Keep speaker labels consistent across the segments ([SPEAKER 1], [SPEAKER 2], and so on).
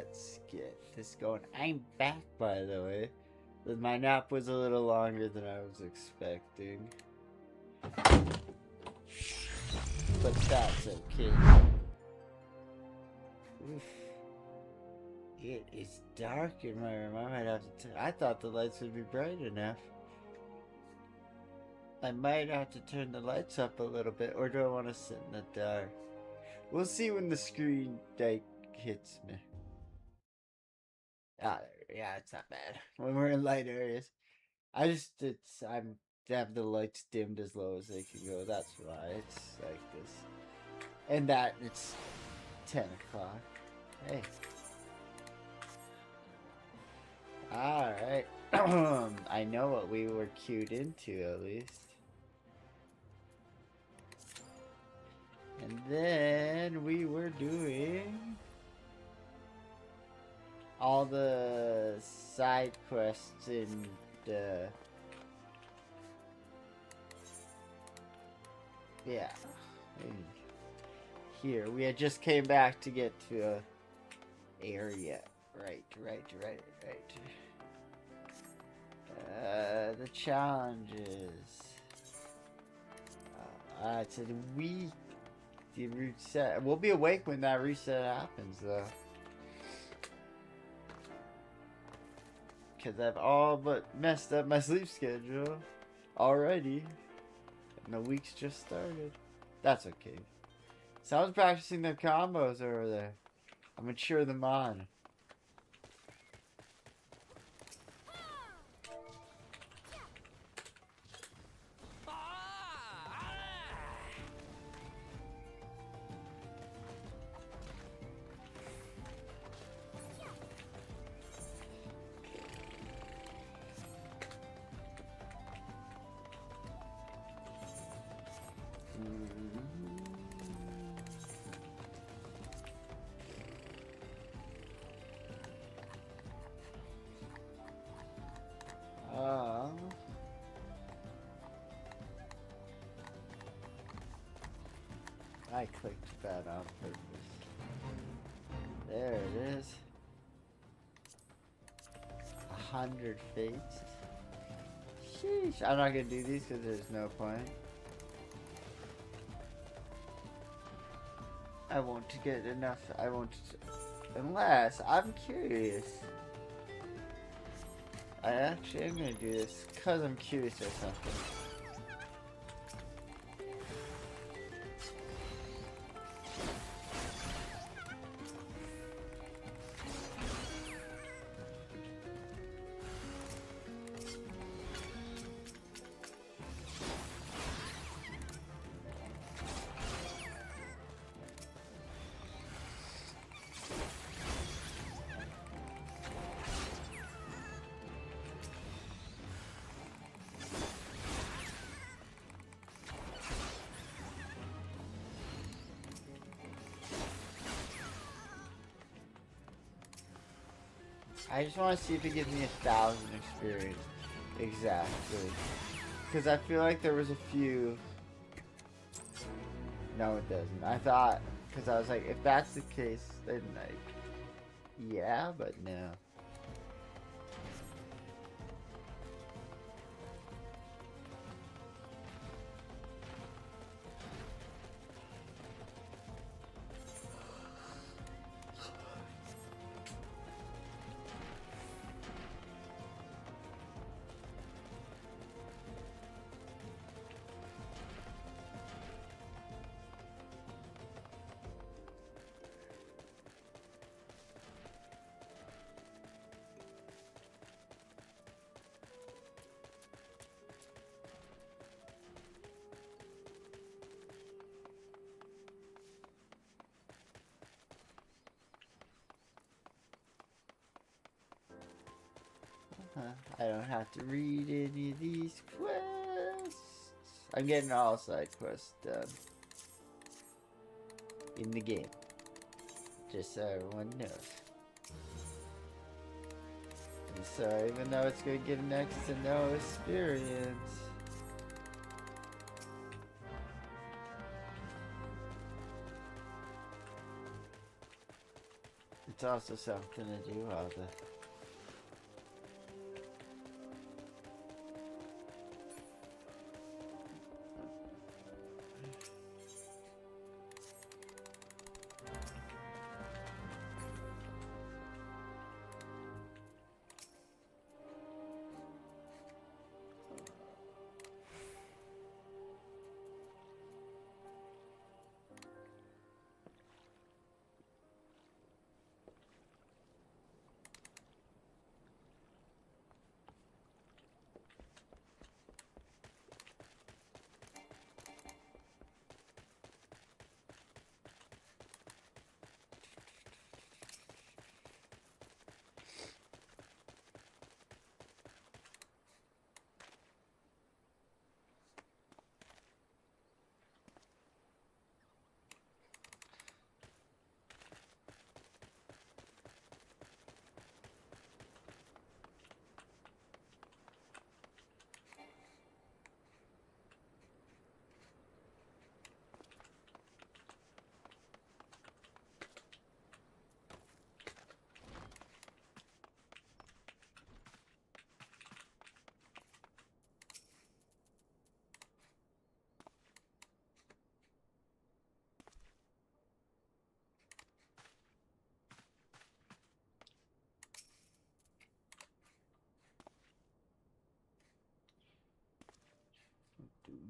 [SPEAKER 1] let's get this going. I'm back, by the way. My nap was a little longer than I was expecting. But that's okay. Oof. It is dark in my room. I might have to I thought the lights would be bright enough. I might have to turn the lights up a little bit, or do I want to sit in the dark? We'll see when the screen hits me. Ah, yeah, it's not bad. When we're in light areas. I'm have the lights dimmed as low as they can go. That's why it's like this. And that it's 10 o'clock. Hey. Alright. I know what we were cued into at least. And then we were doing all the side quests in the... Yeah. Here, we had just came back to get to a area. Right. The challenges. It's a week. The reset. We'll be awake when that reset happens, though. Because I've all but messed up my sleep schedule already. And the week's just started. That's okay. Someone's practicing their combos over there. I'm gonna cheer them on. I clicked that on purpose. There it is. 100 fates. Sheesh. I'm not gonna do these because there's no point. I won't get enough. I won't. Unless I'm curious. I actually am gonna do this because I'm curious or something. I just want to see if it gives me 1,000 experience. Exactly. Because I feel like there was a few... No, it doesn't. I thought... Because I was like, if that's the case, then like... Yeah, but no. I don't have to read any of these quests. I'm getting all side quests done in the game, just so everyone knows. And so even though it's going to give next to no experience, It's also something to do all the...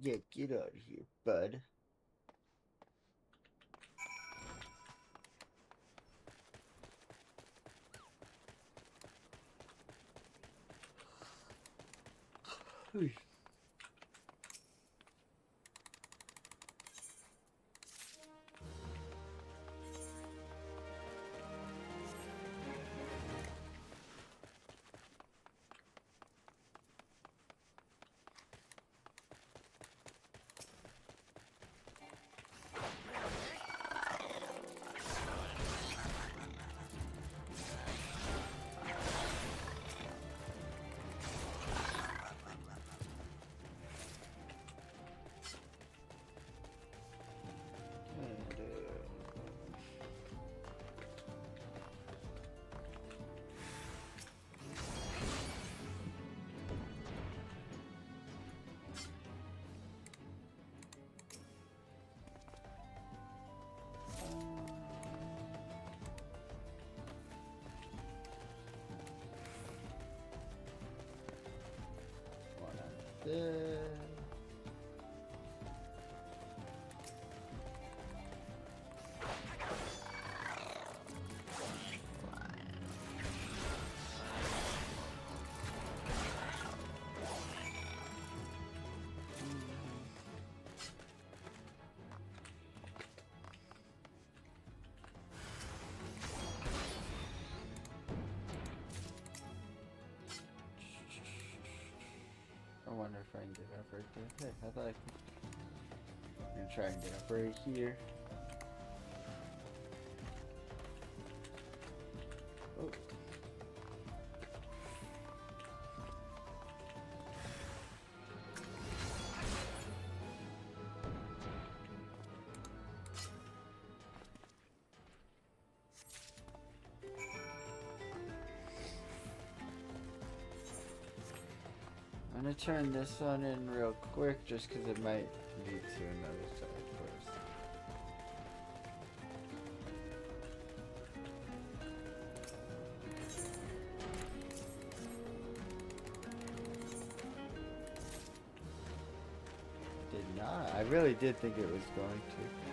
[SPEAKER 1] Yeah, get out of here, bud. There. I wonder if I can get up right there. Hey, how about I'm gonna try and get up right here. Oh. I'm gonna turn this one in real quick just because it might lead to another side quest. Did not. I really did think it was going to.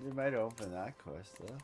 [SPEAKER 1] You might open that quest though.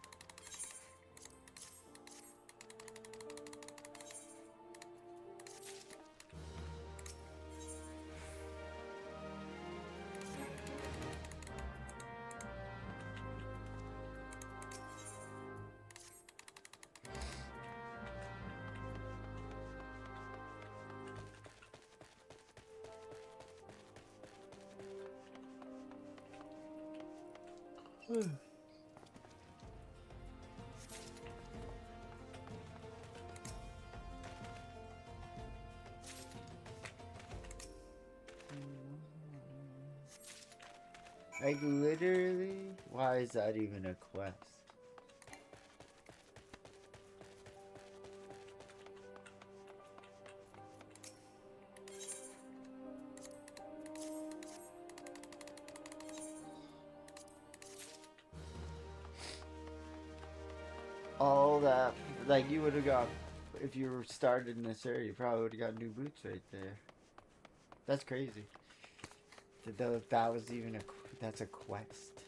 [SPEAKER 1] Like, literally? Why is that even a quest? All that, like, you would have got, if you were started in this area, you probably would have got new boots right there. That's crazy. That was even that's a quest.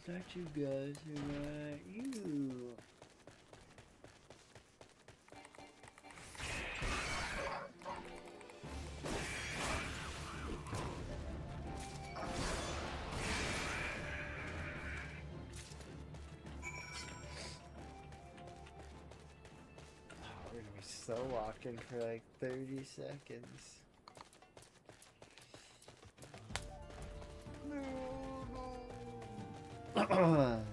[SPEAKER 1] Not you guys, right? You. We're gonna be so locked in for like 30 seconds. No.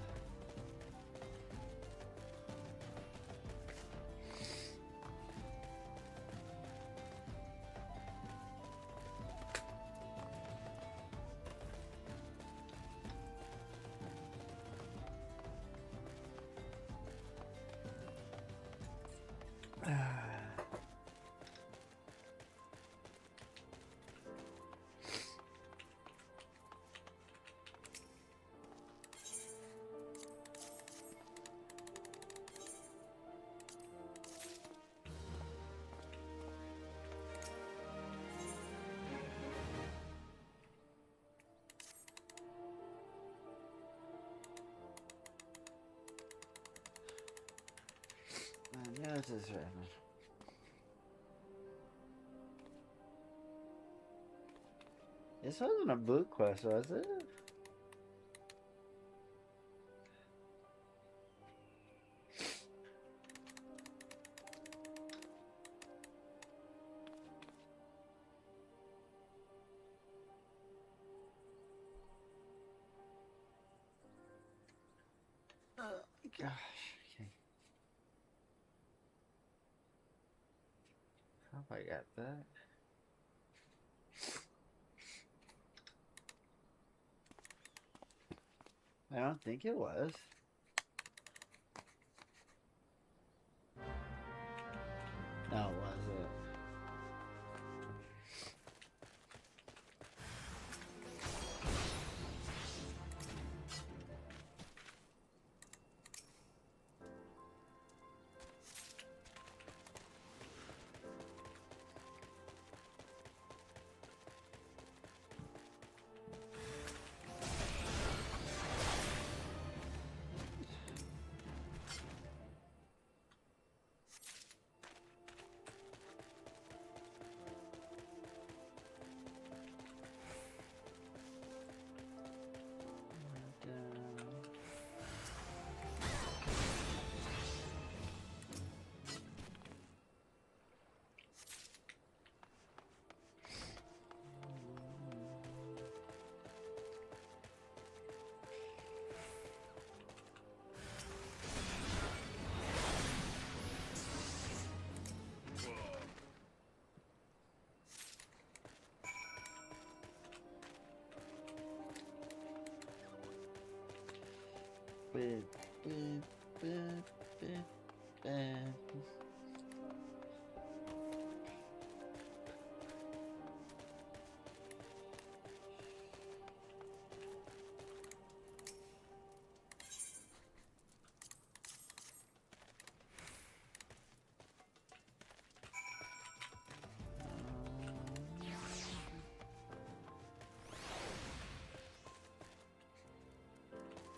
[SPEAKER 1] Yeah, this is right. This wasn't a blue quest, was it? Oh gosh. Okay. Hope I got that. I don't think it was. No, it wasn't.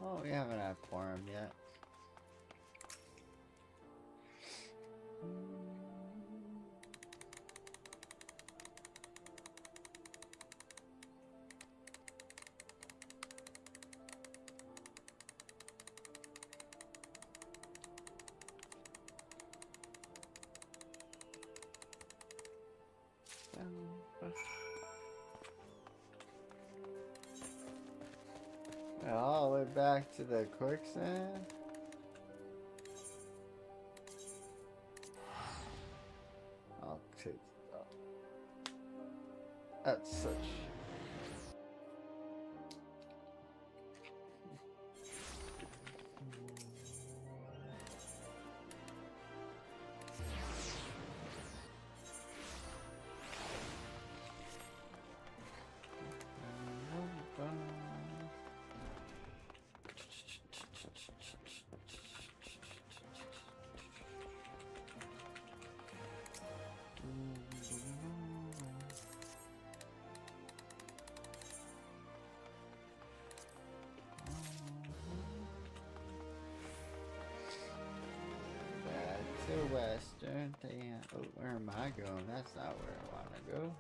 [SPEAKER 1] Oh, we haven't had forum yet. all the way back to the quicksand. I'll take that. That's such. The western thing. Oh, where am I going? That's not where I want to go.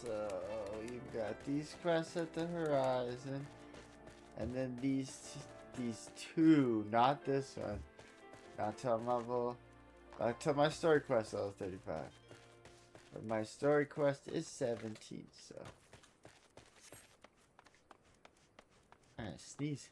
[SPEAKER 1] So you've got these quests at the horizon, and then these two, not this one. Not till level, not till my story quest level 35. But my story quest is 17, so. Alright, sneeze.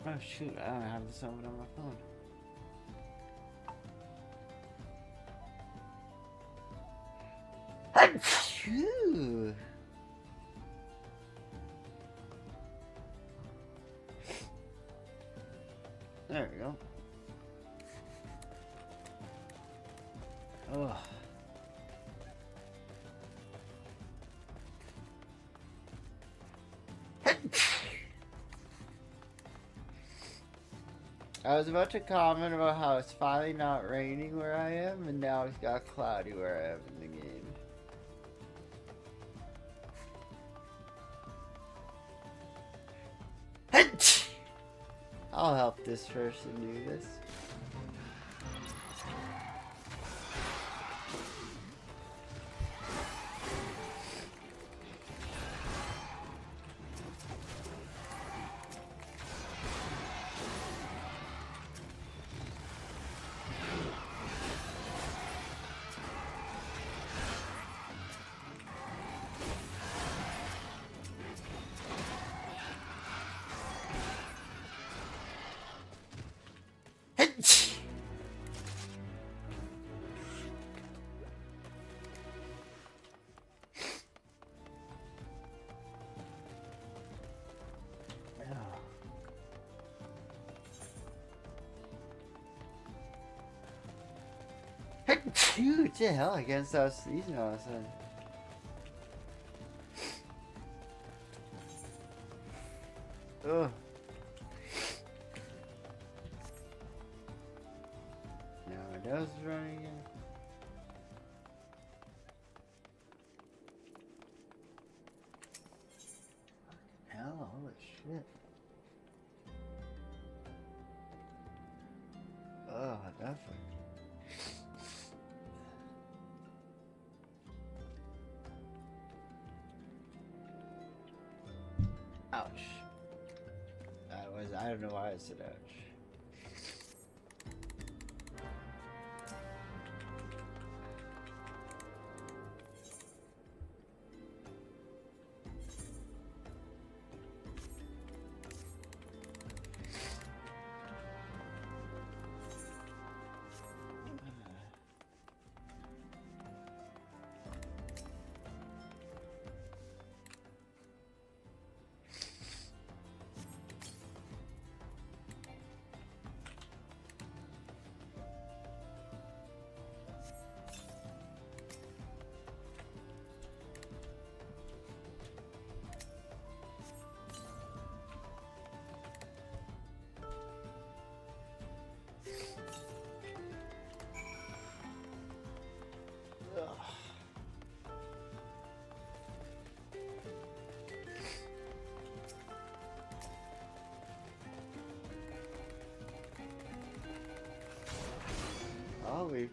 [SPEAKER 1] Oh shoot, I don't have this open on my phone. Achoo! There we go. Oh. I was about to comment about how it's finally not raining where I am, and now it's got cloudy where I am in the game. I'll help this person do this. Dude, the hell against us sneezing all of a sudden. Ugh. Now my nose is running again. Fucking hell, holy shit. Oh, definitely. Ouch. I don't know why I said ouch.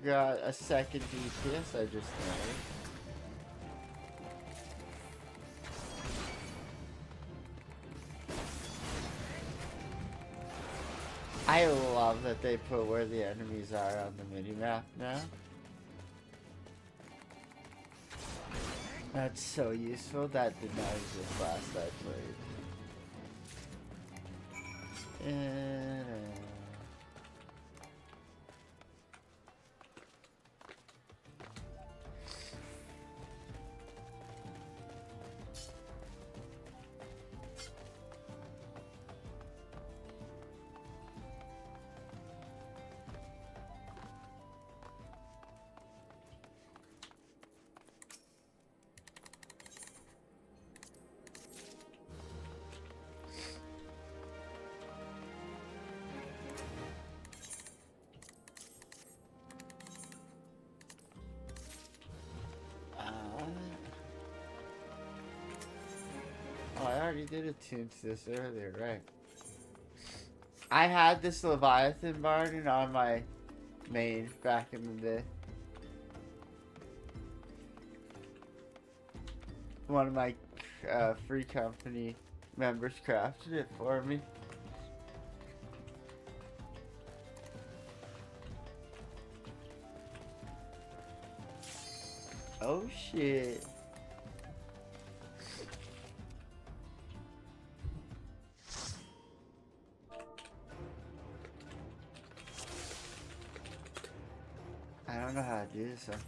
[SPEAKER 1] you got a second DPS, I just know. I love that they put where the enemies are on the minimap now. That's so useful. That did not exist last I played. And, oh, I already did a tune to this earlier, right? I had this Leviathan Barden on my main back in the day. One of my free company members crafted it for me. Oh shit. I don't know how to do this one.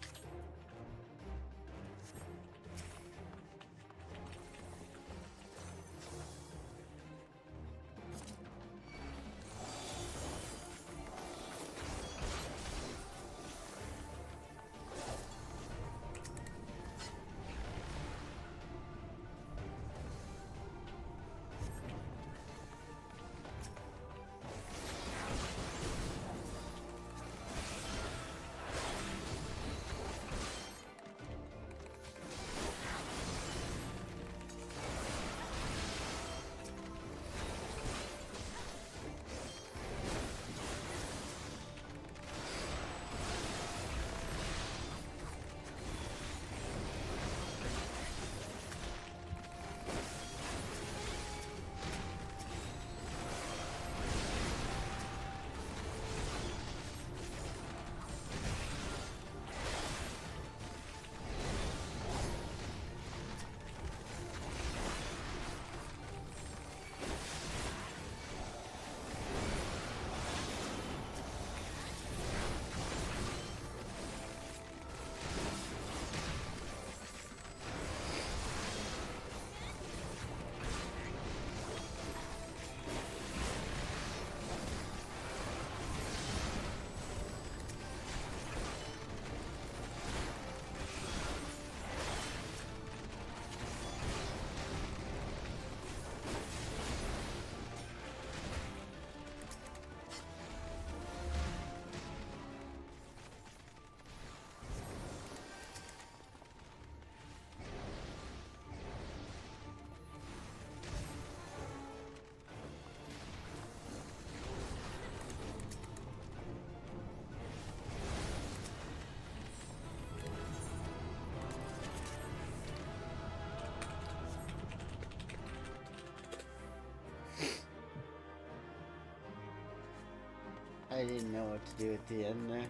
[SPEAKER 1] I didn't know what to do at the end there.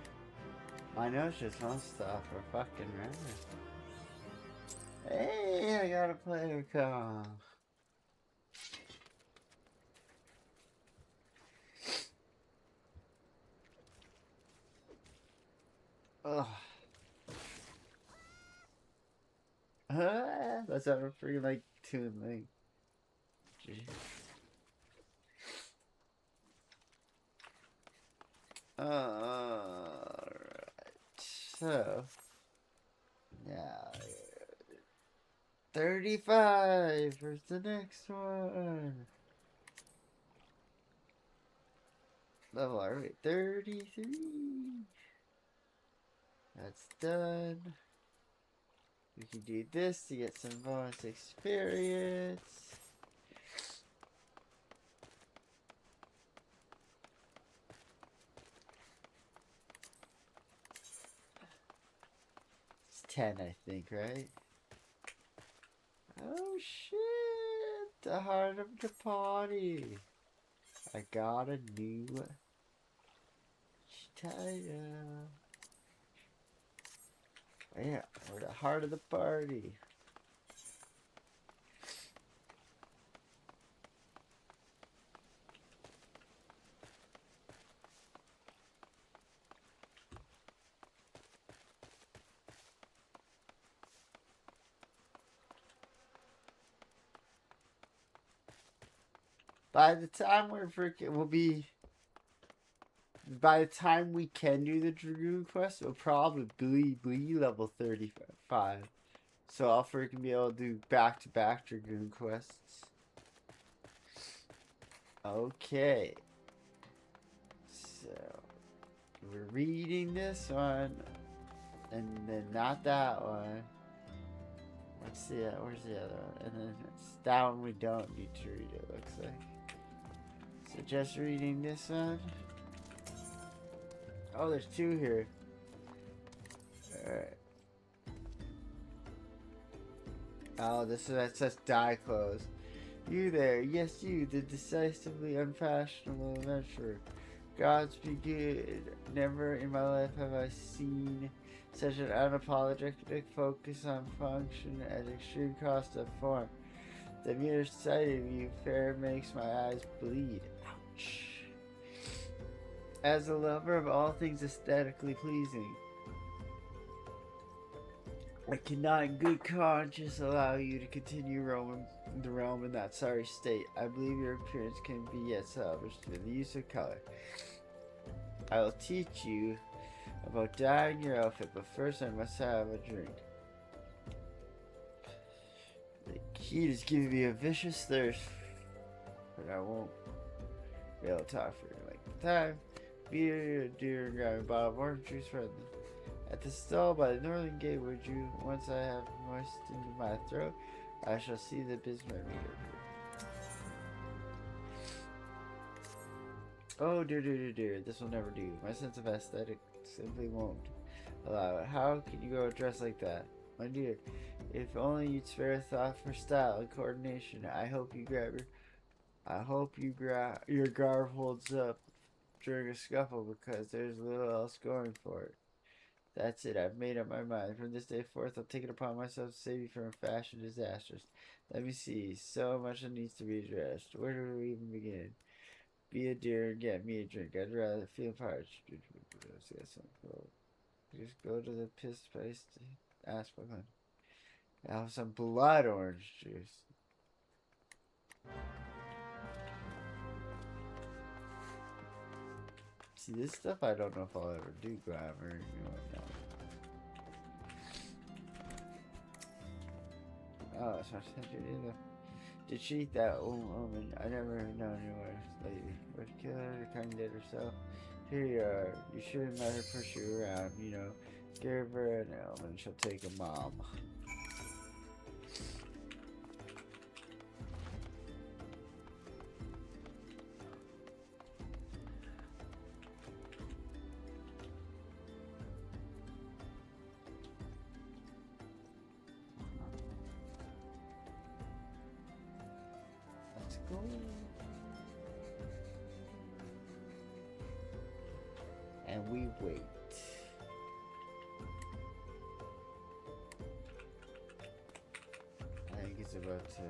[SPEAKER 1] My nose just wants to stop for fucking running. Hey, I got a player call. Ugh. That's how a freaking like tune thing. Alright. So now 35 for the next one. Level alright, 33. That's done. We can do this to get some bonus experience. 10, I think, right? Oh shit! The heart of the party. I got a new title. Yeah, we're the heart of the party. By the time by the time we can do the Dragoon quest, we'll probably be level 35. So I'll freaking be able to do back-to-back Dragoon quests. Okay. So, we're reading this one, and then not that one. Let's see, where's the other one? And then it's that one we don't need to read, it looks like. So just reading this one. Oh, there's 2 here. Alright. Oh, that says die close. You there, yes you, the decisively unfashionable adventurer. Gods be good. Never in my life have I seen such an unapologetic focus on function at extreme cost of form. The mere sight of you fair makes my eyes bleed. Ouch. As a lover of all things aesthetically pleasing, I cannot in good conscience allow you to continue roaming the realm in that sorry state. I believe your appearance can be yet salvaged through the use of color. I will teach you about dyeing your outfit, but first I must have a drink. The heat is giving me a vicious thirst, but I won't be able to talk for a length of time. Be a dear and grab a bottle of orange juice from at the stall by the northern gate, would you? Once I have moistened my throat, I shall see the Bismarck meter. Oh dear, this will never do. My sense of aesthetic simply won't allow it. How can you go dressed like that? My dear, if only you'd spare a thought for style and coordination. I hope your garb holds up during a scuffle, because there's little else going for it. That's it, I've made up my mind. From this day forth, I'll take it upon myself to save you from fashion disasters. Let me see, so much that needs to be addressed. Where do we even begin? Be a dear and get me a drink. I'd rather feel parched. Just go to the piss place to ask for one. I'll have some blood orange juice. See, this stuff I don't know if I'll ever do, glamour and whatnot. Oh, so I sent you in to cheat that old woman. I never known you were a lady. Would kill her to kind of did herself. Here you are. You shouldn't let her push you around, you know. Give her an elm and she'll take a mom. Let's go. And we wait. I think it's about to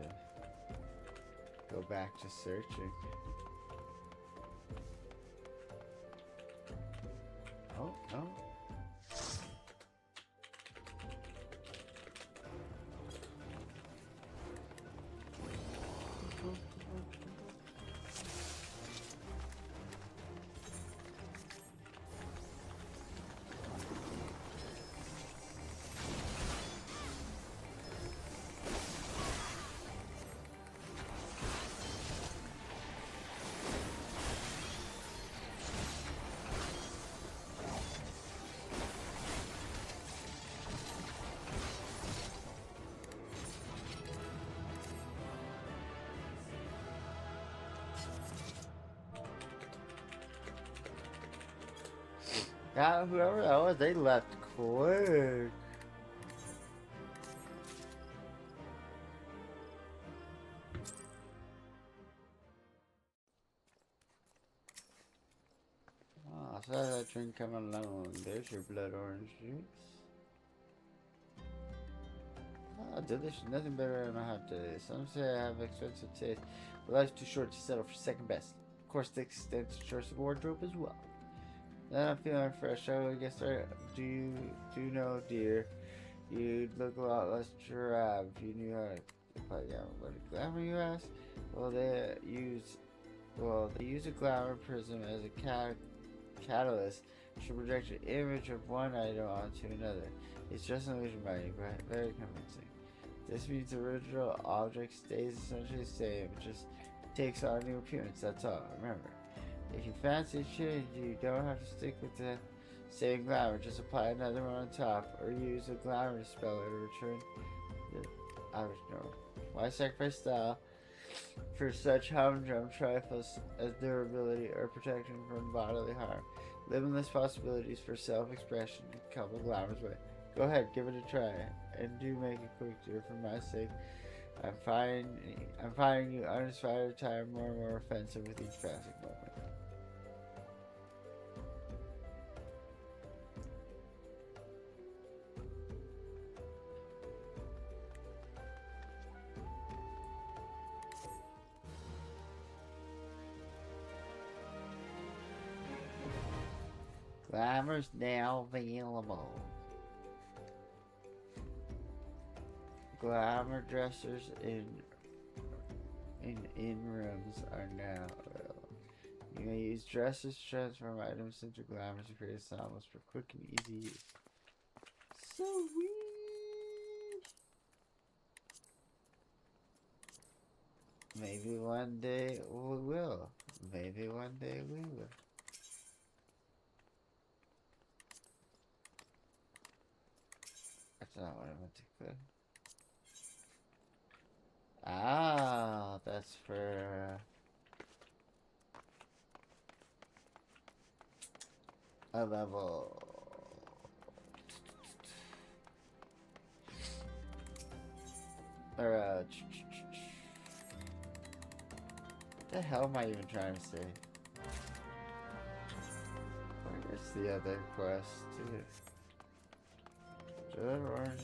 [SPEAKER 1] go back to searching. Oh, no. Yeah, whoever that was, they left quick. So that drink come alone. There's your blood orange juice. Ah, delicious. Nothing better on a hot day. Some say I have expensive taste, but life's too short to settle for second best. Of course, the extensive choice of wardrobe as well. Now I'm feeling fresh. I would get started. Do you know, dear? You'd look a lot less drab if you knew how to apply glamour. What a glamour, you ask? Well, they use a glamour prism as a catalyst to project an image of one item onto another. It's just an illusion by you, but very convincing. This means the original object stays essentially the same, it just takes on a new appearance, that's all. Remember, if you fancy change, you don't have to stick with the same glamour, just apply another one on top, or use a glamour speller to return the average norm. Why sacrifice style for such humdrum trifles as durability or protection from bodily harm? Limitless possibilities for self-expression in a couple glamorous ways. Go ahead, give it a try, and do make it quick, dear, for my sake. I'm finding you uninspired time more and more offensive with each passing moment. Glamour's now available. Glamour dressers in rooms are now available. You may use dresses to transform items into glamour to create styles for quick and easy use. Sweet! Maybe one day we will. Maybe one day we will. That's not what I meant to click. Ah, that's for a level. Or what the hell am I even trying to say? Where's the other quest? Orange.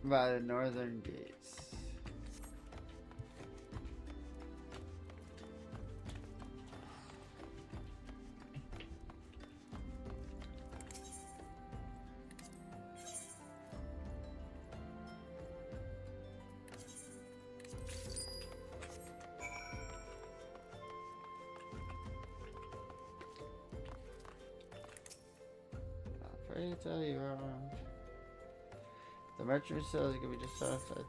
[SPEAKER 1] By the northern gates. Pray tell you the merchant says it can be just outside.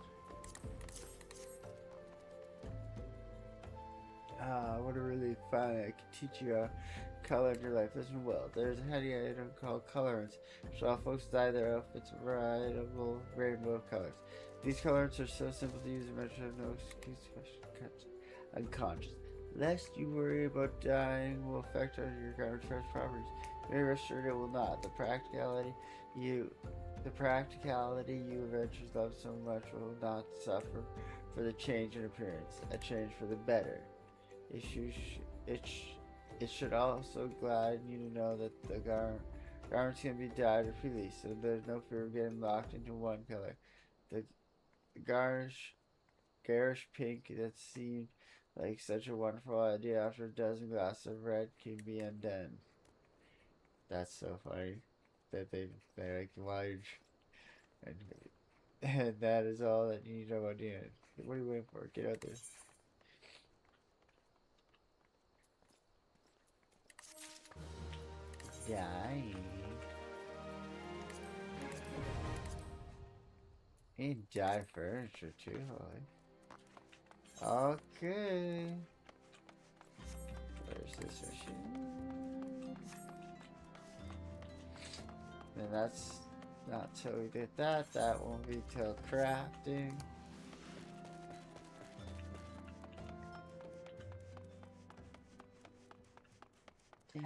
[SPEAKER 1] What a relief. Finally, I can teach you how to color your life. Listen well. There's a handy item called colorants, which all folks dye their outfits a veritable rainbow of colors. These colorants are so simple to use, the merchant has no excuse to question unconscious. Lest you worry about dyeing will affect your garment's fresh properties. May rest assured it will not. The practicality you adventurers love so much will not suffer for the change in appearance, a change for the better. It should also gladden you to know that the garments can be dyed or released, so there's no fear of getting locked into one color. The garish pink that seemed like such a wonderful idea after a dozen glasses of red can be undone. That's so funny that they like large, and that is all that you need to know about doing. What are you waiting for? Get out there. Dying. And dye furniture too, holy. Okay. Where's this machine? And that's not till we did that. That won't be till crafting. Yeah.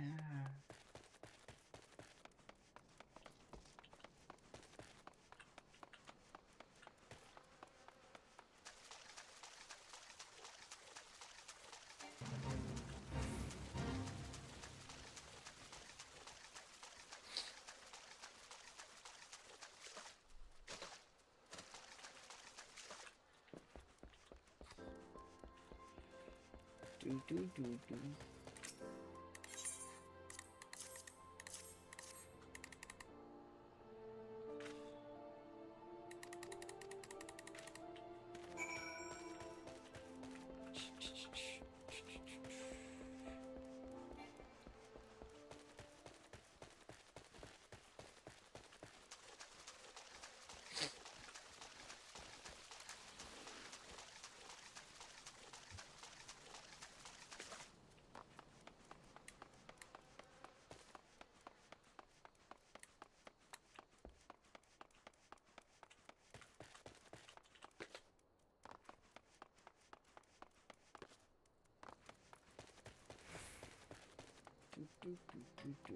[SPEAKER 1] do.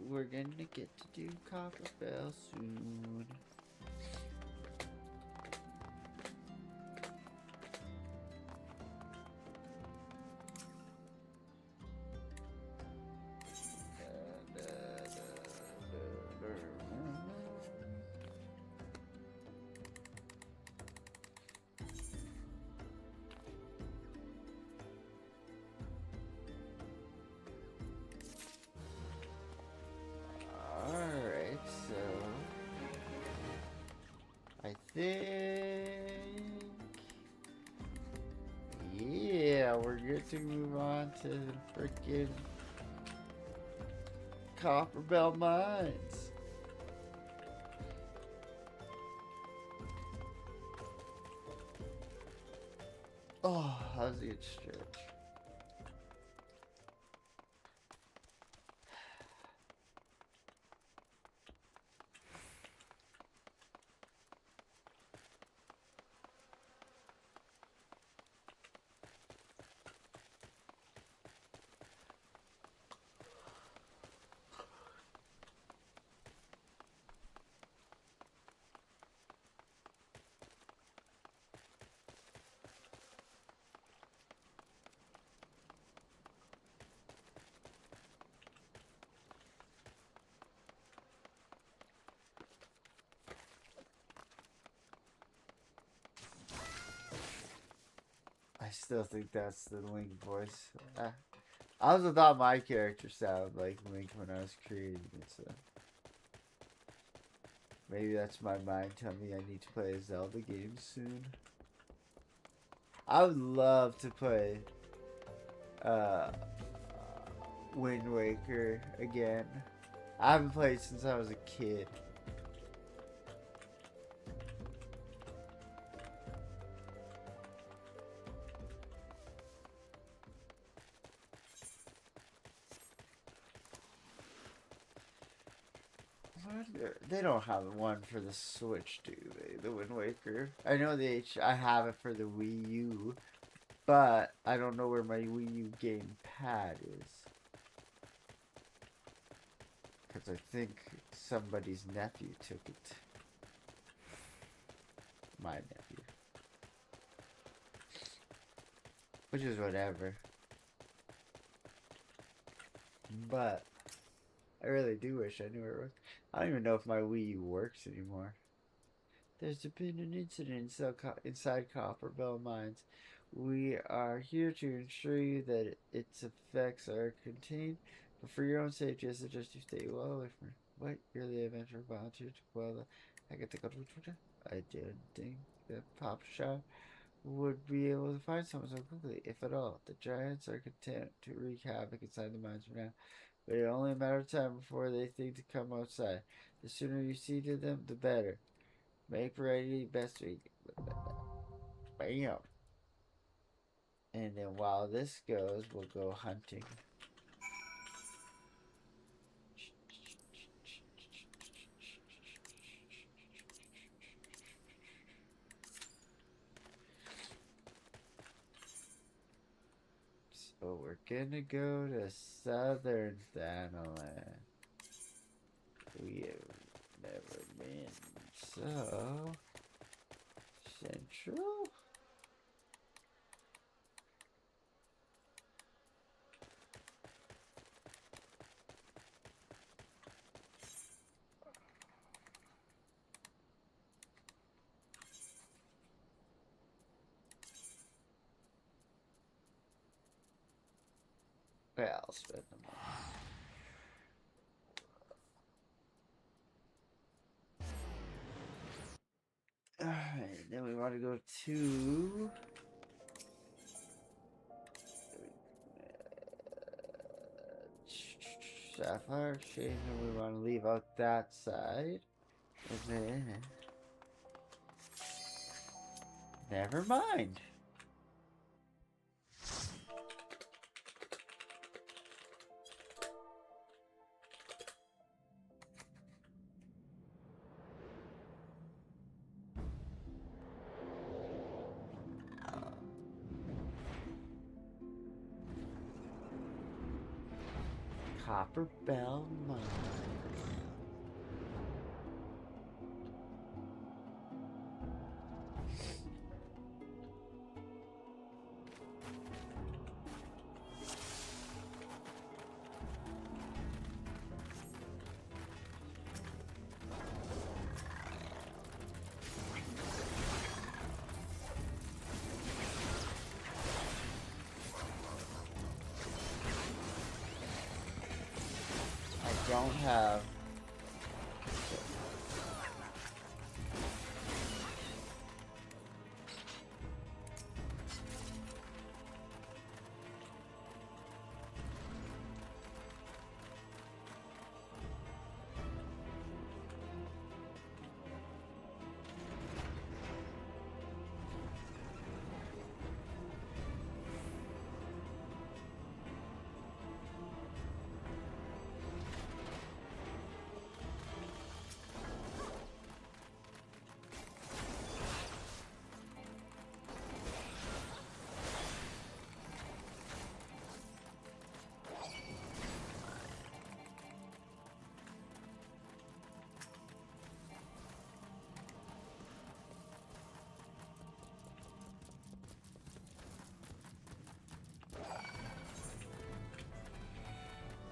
[SPEAKER 1] We're gonna get to do Copper Bell soon. Alright, so I think, yeah, we're good to move on to the freaking Copper Bell Mines. Oh, that was a good stretch. I still think that's the Link voice. I also thought my character sounded like Link when I was creating it, so maybe that's my mind telling me I need to play a Zelda game soon. I would love to play Wind Waker again. I haven't played since I was a kid. They don't have one for the Switch, do they? The Wind Waker. I know I have it for the Wii U, but I don't know where my Wii U game pad is. Because I think somebody's nephew took it. My nephew. Which is whatever. But I really do wish I knew where it was. I don't even know if my Wii U works anymore. There's been an incident inside Copper Bell Mines. We are here to ensure you that its effects are contained, but for your own safety, I suggest you stay well away from what yearly adventure volunteer to quell the I didn't think the Pop Shop would be able to find someone so quickly, if at all. The giants are content to wreak havoc inside the mines for now, but it's only a matter of time before they think to come outside. The sooner you see to them, the better. Make ready best week. Bam. And then while this goes, we'll go hunting. So we're gonna go to Southern Thanaland. We have never been. So Central? Okay, I'll spend the money. Alright, then we want to go to... Sapphire Exchange, and we want to leave out that side. And then... Never mind. Copper Bell Mine. I don't have...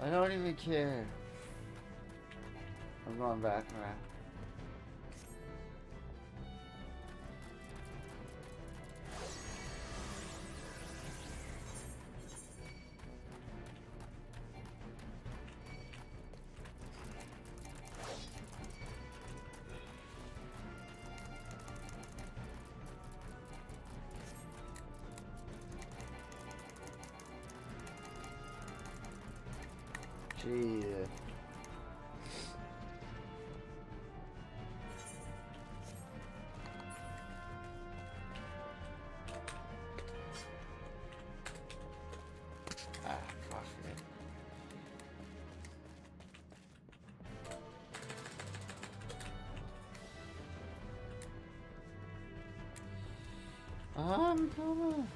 [SPEAKER 1] I don't even care. I'm going back around. Jesus. Ah, fuck it. Come on.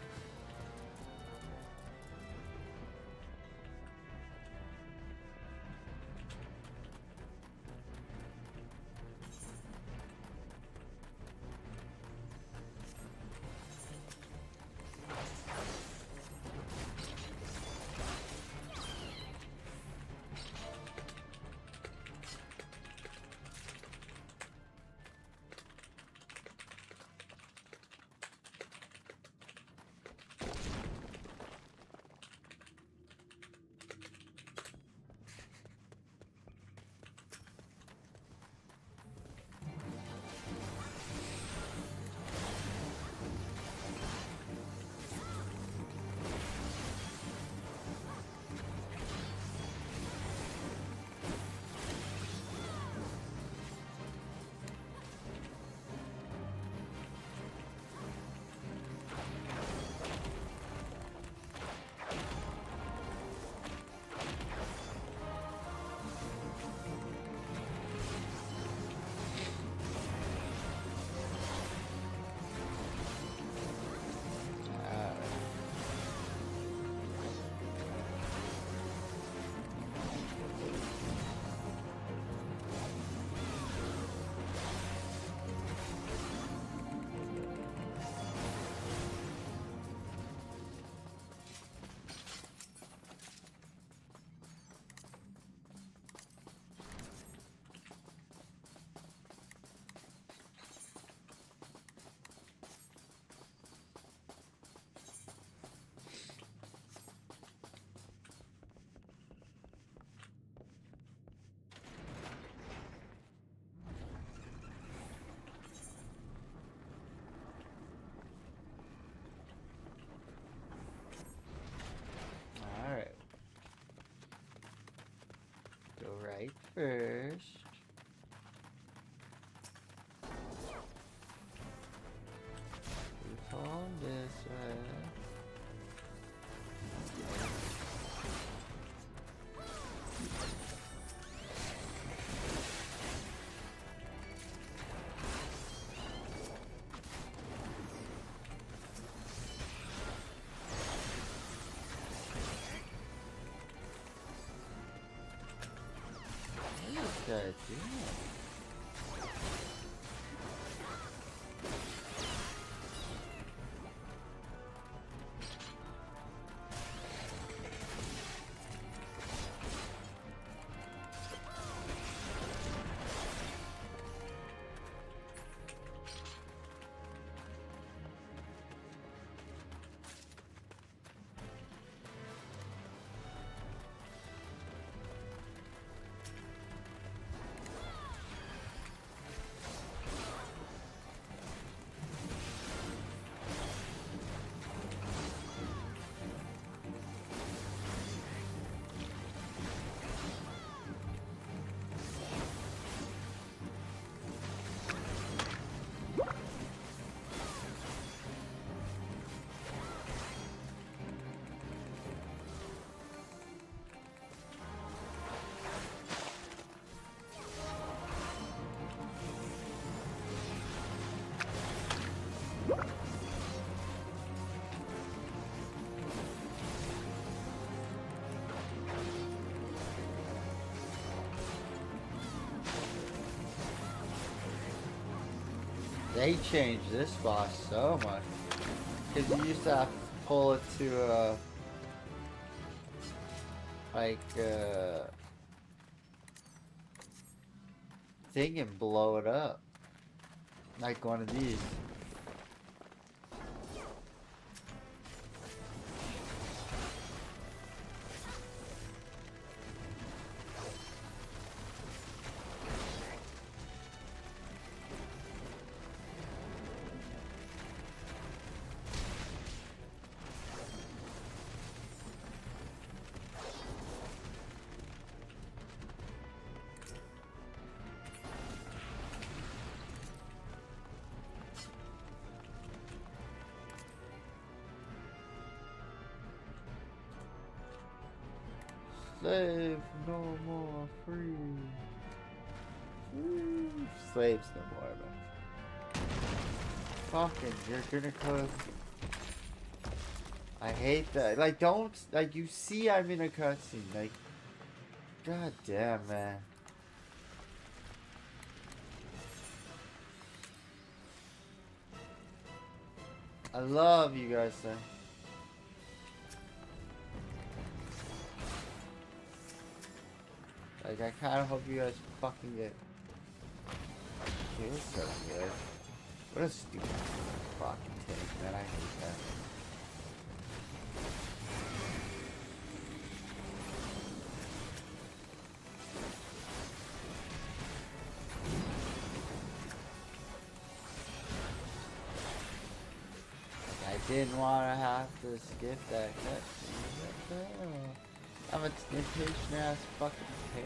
[SPEAKER 1] first. It's on this way. What is that doing? They changed this boss so much. Because you used to have to pull it to, thing and blow it up. Like one of these. Slave no more, free. Slaves no more, man. Fucking, you're gonna cook. I hate that. Like, don't, like, you see I'm in a cutscene. Like, god damn, man. I love you guys, though. Like, I kind of hope you guys fucking get. Feels so good. What a stupid fucking take, man. I hate that. I didn't want to have to skip that cutscene. I'm an impatient ass fucking pig.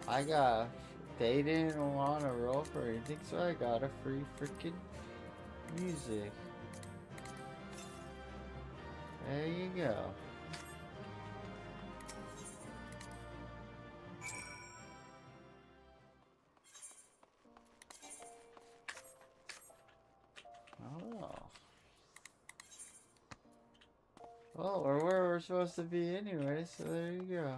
[SPEAKER 1] I got. They didn't want to roll for anything, so I got a free freaking music. There you go. Oh. Well, we're where we're supposed to be anyway, so there you go.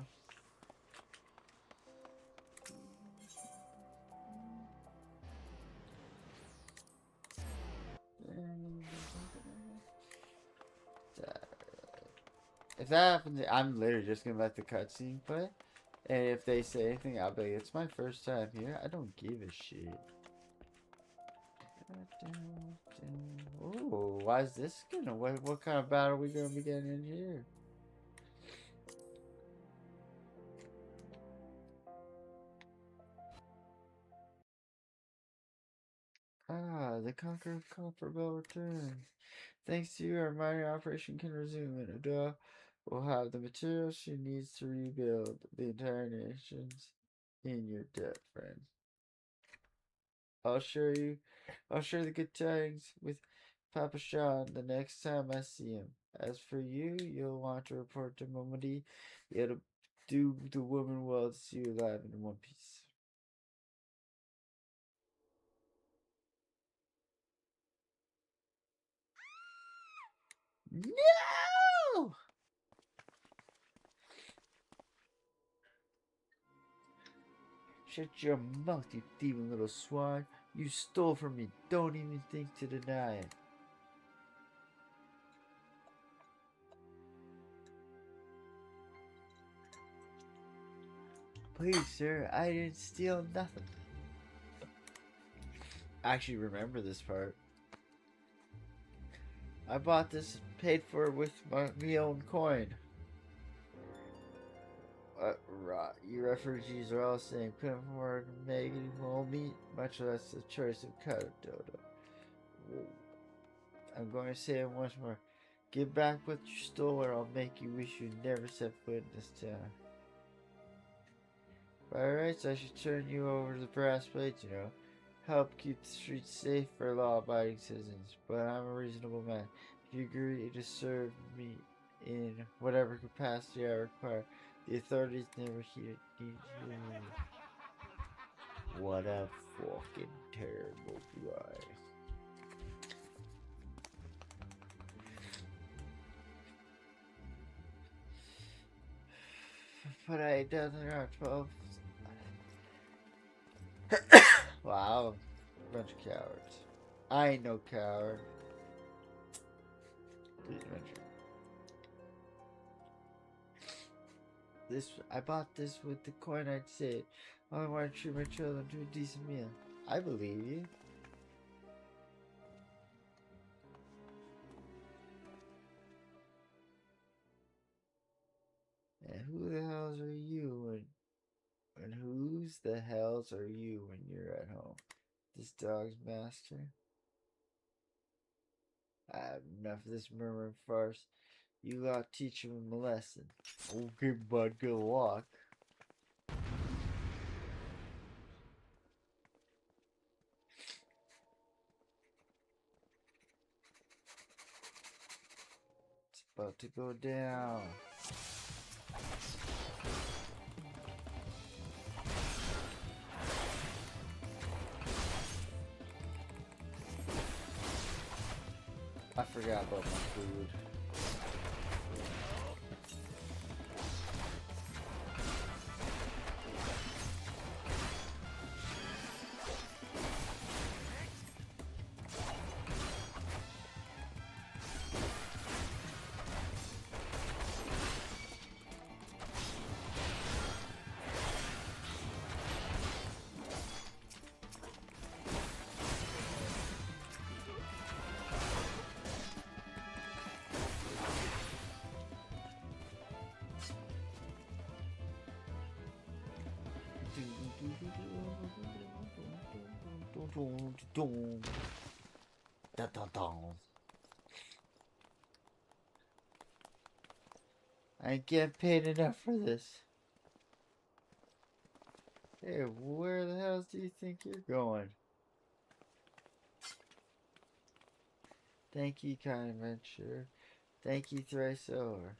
[SPEAKER 1] if that happens, I'm literally just gonna let the cutscene play. And if they say anything, I'll be like, it's my first time here. I don't give a shit. Oh, why is this gonna? What kind of battle are we gonna be getting in here? Ah, the Conqueror Copperbell returns. Thanks to you, our mining operation can resume, and Ada will have the materials she needs to rebuild the entire nations in your debt, friend. I'll show you. I'll share the good tidings with Papa Sean the next time I see him. As for you, you'll want to report to Momodi. It'll do the woman well to see you alive in one piece. No! Shut your mouth, you thieving little swine. You stole from me. Don't even think to deny it. Please, sir, I didn't steal nothing. I actually remember this part. I bought this and paid for it with my own coin. Right. You refugees are all the same. Couldn't afford to make any more meat, much less the choice of cut of dodo. I'm going to say it once more. Give back what you stole or I'll make you wish you never set foot in this town. By rights, I should turn you over to the brass plates, you know. Help keep the streets safe for law-abiding citizens. But I'm a reasonable man. If you agree to serve me in whatever capacity I require, the authorities never need you. What a fucking terrible guy. But I done around 12. Wow, bunch of cowards. I ain't no coward. Please mention. I bought this with the coin I'd saved. I want to treat my children to a decent meal. I believe you. And who the hells are you and whose the hells are you when you're at home? This dog's master? I have enough of this murmuring farce. You lot teach him a lesson. Okay, bud, good luck. It's about to go down. I forgot about my food. I ain't getting paid enough for this. Hey, where the hell do you think you're going? Thank you, kind adventurer. Thank you thrice over.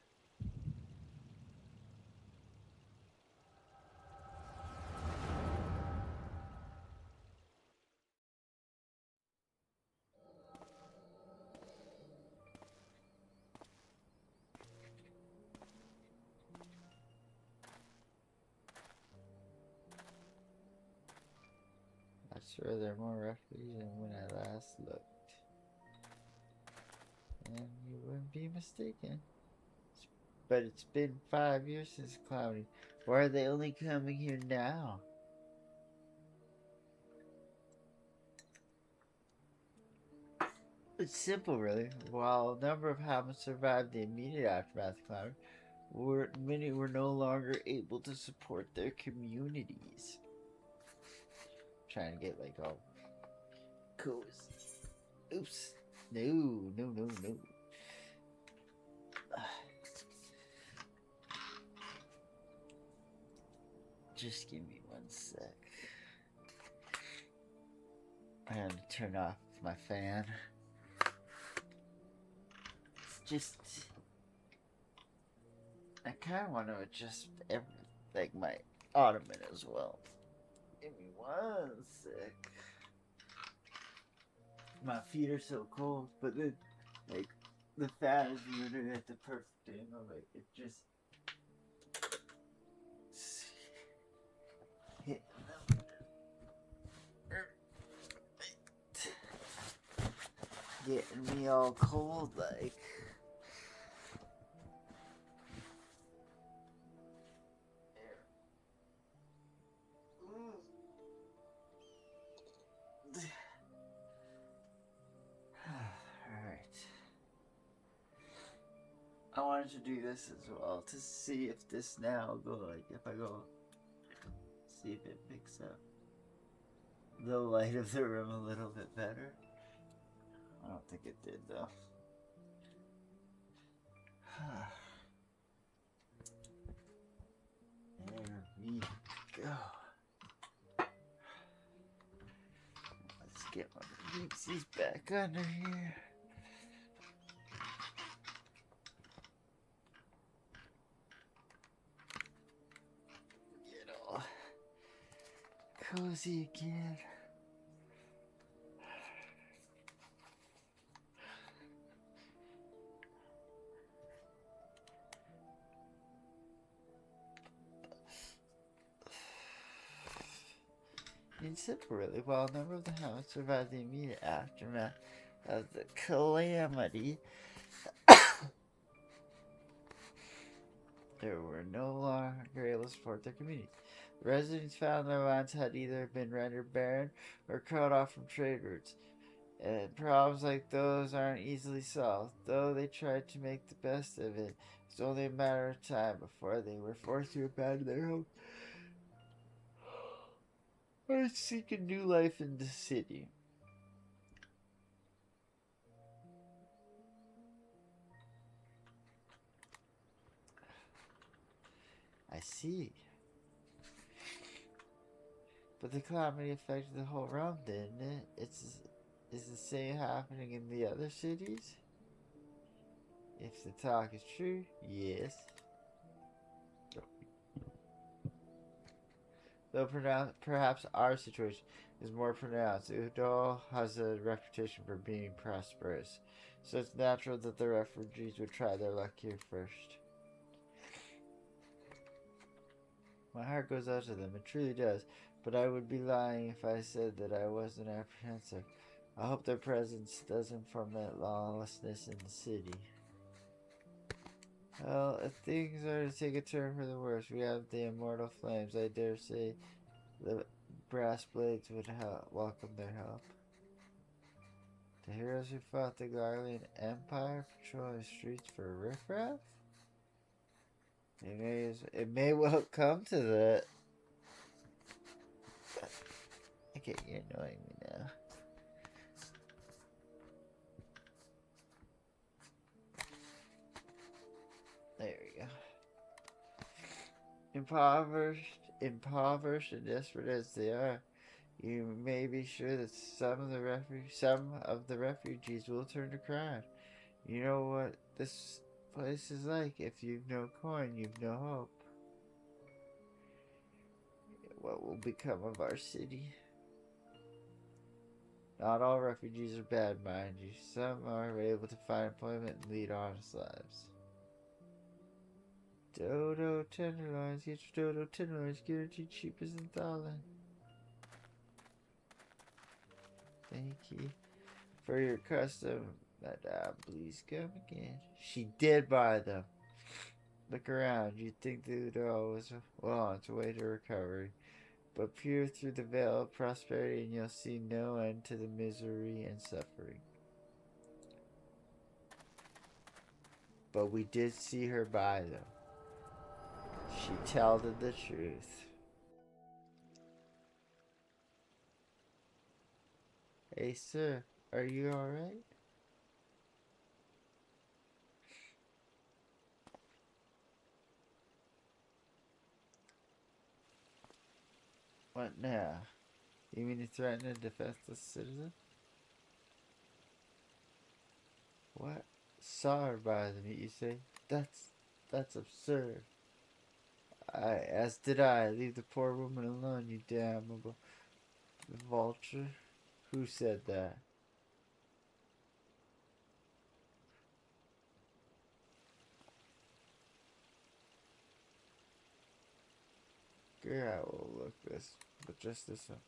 [SPEAKER 1] I swear there are more refugees than when I last looked. And you wouldn't be mistaken. But it's been 5 years since Cloudy. Why are they only coming here now? It's simple, really. While a number of hamlets survived the immediate aftermath of Cloudy, many were no longer able to support their communities. Trying to get like all cozy. Oops. No. Just give me 1 sec. I had to turn off my fan. It's just, I kind of want to adjust like my ottoman as well. Give me 1 sec. My feet are so cold, but then like the fan is literally at the perfect angle. Like it just hit them. Getting me all cold, like. Alright. I wanted to do this as well to see if this now go like if I go see if it picks up the light of the room a little bit better. I don't think it did though. There we go. Let's get my Beeksies back under here. Get all cozy again. In simple, really, while a number of the hounds survived the immediate aftermath of the calamity, they were no longer able to support their community. The residents found their lands had either been rendered barren or cut off from trade routes, and problems like those aren't easily solved. Though they tried to make the best of it, it's only a matter of time before they were forced to abandon their home or seek a new life in the city. I see. But the calamity affected the whole realm, didn't it? Is the same happening in the other cities? If the talk is true, yes. Though perhaps our situation is more pronounced. Udall has a reputation for being prosperous, so it's natural that the refugees would try their luck here first. My heart goes out to them, it truly does, but I would be lying if I said that I wasn't apprehensive. I hope their presence doesn't foment lawlessness in the city. Well, if things are to take a turn for the worse, we have the immortal flames. I dare say the brass blades would welcome their help. The heroes who fought the Garlean Empire patrol the streets for riffraff? It may well come to that. Okay, you're annoying me now. There we go. Impoverished and desperate as they are, you may be sure that some of the refugees will turn to crime. You know what this place is like. If you've no coin, you've no hope. What will become of our city? Not all refugees are bad, mind you. Some are able to find employment and lead honest lives. Dodo tenderloins, get your dodo tenderloins, guaranteed cheapest in Thailand. Thank you for your custom, madame. Please come again. She did buy them. Look around. You'd think the Udo was well on its way to recovery. But peer through the veil of prosperity and you'll see no end to the misery and suffering. But we did see her by, though. She told the truth. Hey, sir, are you alright? What now? You mean to threaten a defenseless citizen? What? Saw her by the meat, you say? That's absurd. As did I. Leave the poor woman alone, you damnable vulture. Who said that? Yeah, will look this, but just this one.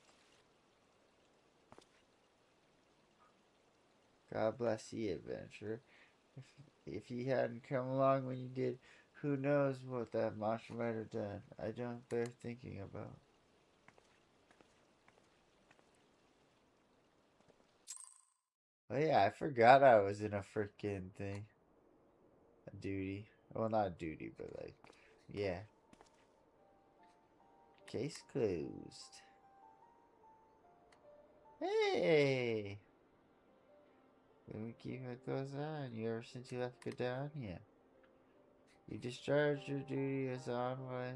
[SPEAKER 1] God bless ye, adventurer. If he hadn't come along when you did, who knows what that monster might have done. I don't bear thinking about. Oh yeah, I forgot I was in a freaking thing. A duty. Well, not duty, but like, yeah. Case closed. Hey! Let me keep my clothes on you ever since you left Godania. You discharged your duty as envoy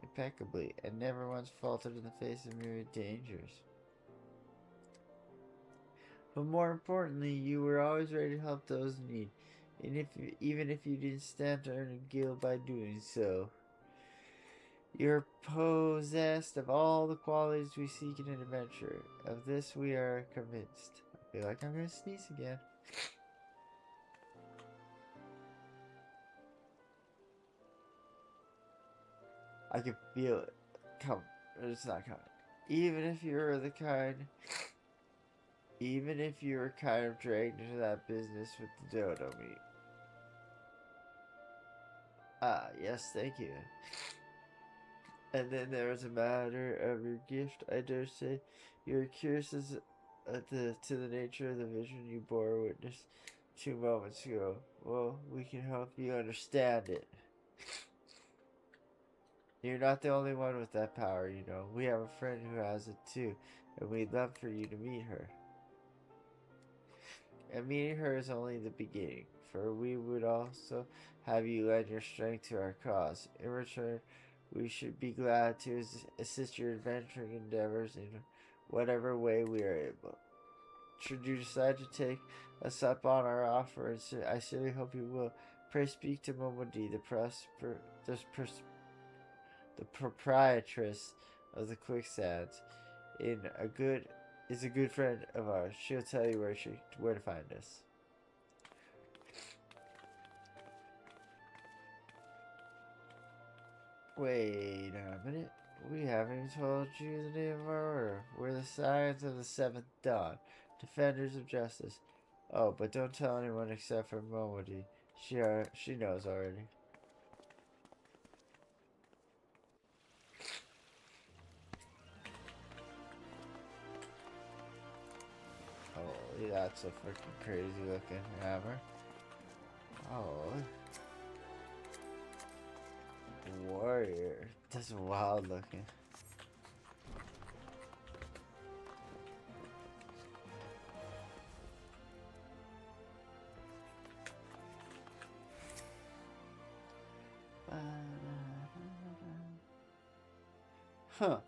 [SPEAKER 1] impeccably and never once faltered in the face of myriad dangers. But more importantly, you were always ready to help those in need, and even if you didn't stand to earn a guild by doing so. You're possessed of all the qualities we seek in an adventurer. Of this we are convinced. I feel like I'm gonna sneeze again. I can feel it. Come, it's not coming. Even if you're the kind, even if you were kind of dragged into that business with the dodo meat. Ah, yes, thank you. And then there was a matter of your gift. I dare say you were curious as to the nature of the vision you bore witness 2 moments ago. Well, we can help you understand it. You're not the only one with that power, you know. We have a friend who has it too, and we'd love for you to meet her. And meeting her is only the beginning, for we would also have you lend your strength to our cause. In return, we should be glad to assist your adventuring endeavors in whatever way we are able. Should you decide to take us up on our offer, I sincerely hope you will, pray speak to Momodi, the proprietress of the quicksands. Is a good friend of ours. She'll tell you where to find us. Wait a minute. We haven't even told you the name of our order. We're the Scions of the Seventh Dawn, Defenders of Justice. Oh, but don't tell anyone except for Momodi. She knows already. Holy, that's a freaking crazy looking hammer. Oh, warrior. That's wild looking. Huh.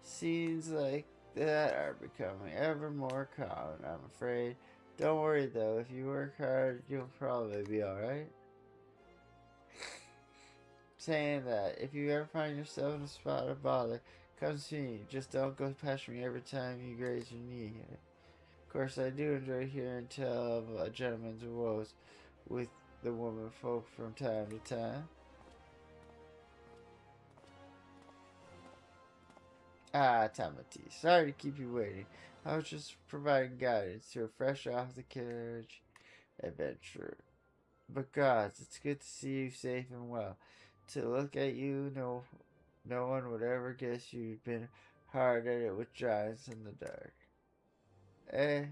[SPEAKER 1] Scenes like that are becoming ever more common, I'm afraid. Don't worry though, if you work hard, you'll probably be alright. Saying that, if you ever find yourself in a spot of bother, come see me. Just don't go past me every time you graze your knee. Of course, I do enjoy hearing tell of a gentleman's woes with the woman folk from time to time. Ah, Tamati, sorry to keep you waiting. I was just providing guidance to a fresh off the carriage adventurer. But gods, it's good to see you safe and well. To look at you, no one would ever guess you'd been hard at it with giants in the dark. Eh,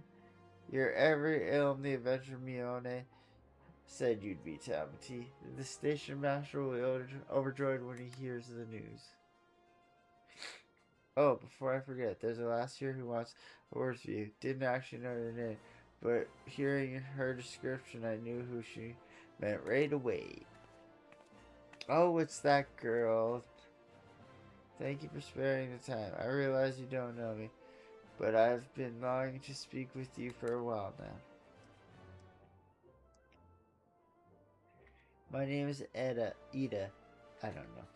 [SPEAKER 1] you're every ilm the Adventure Mione said you'd be, Tamati. The station master will be overjoyed when he hears the news. Oh, before I forget, there's a lass here who wants a word with you. Didn't actually know your name, but hearing her description, I knew who she meant right away. Oh, it's that girl. Thank you for sparing the time. I realize you don't know me, but I've been longing to speak with you for a while now. My name is Ida. I don't know.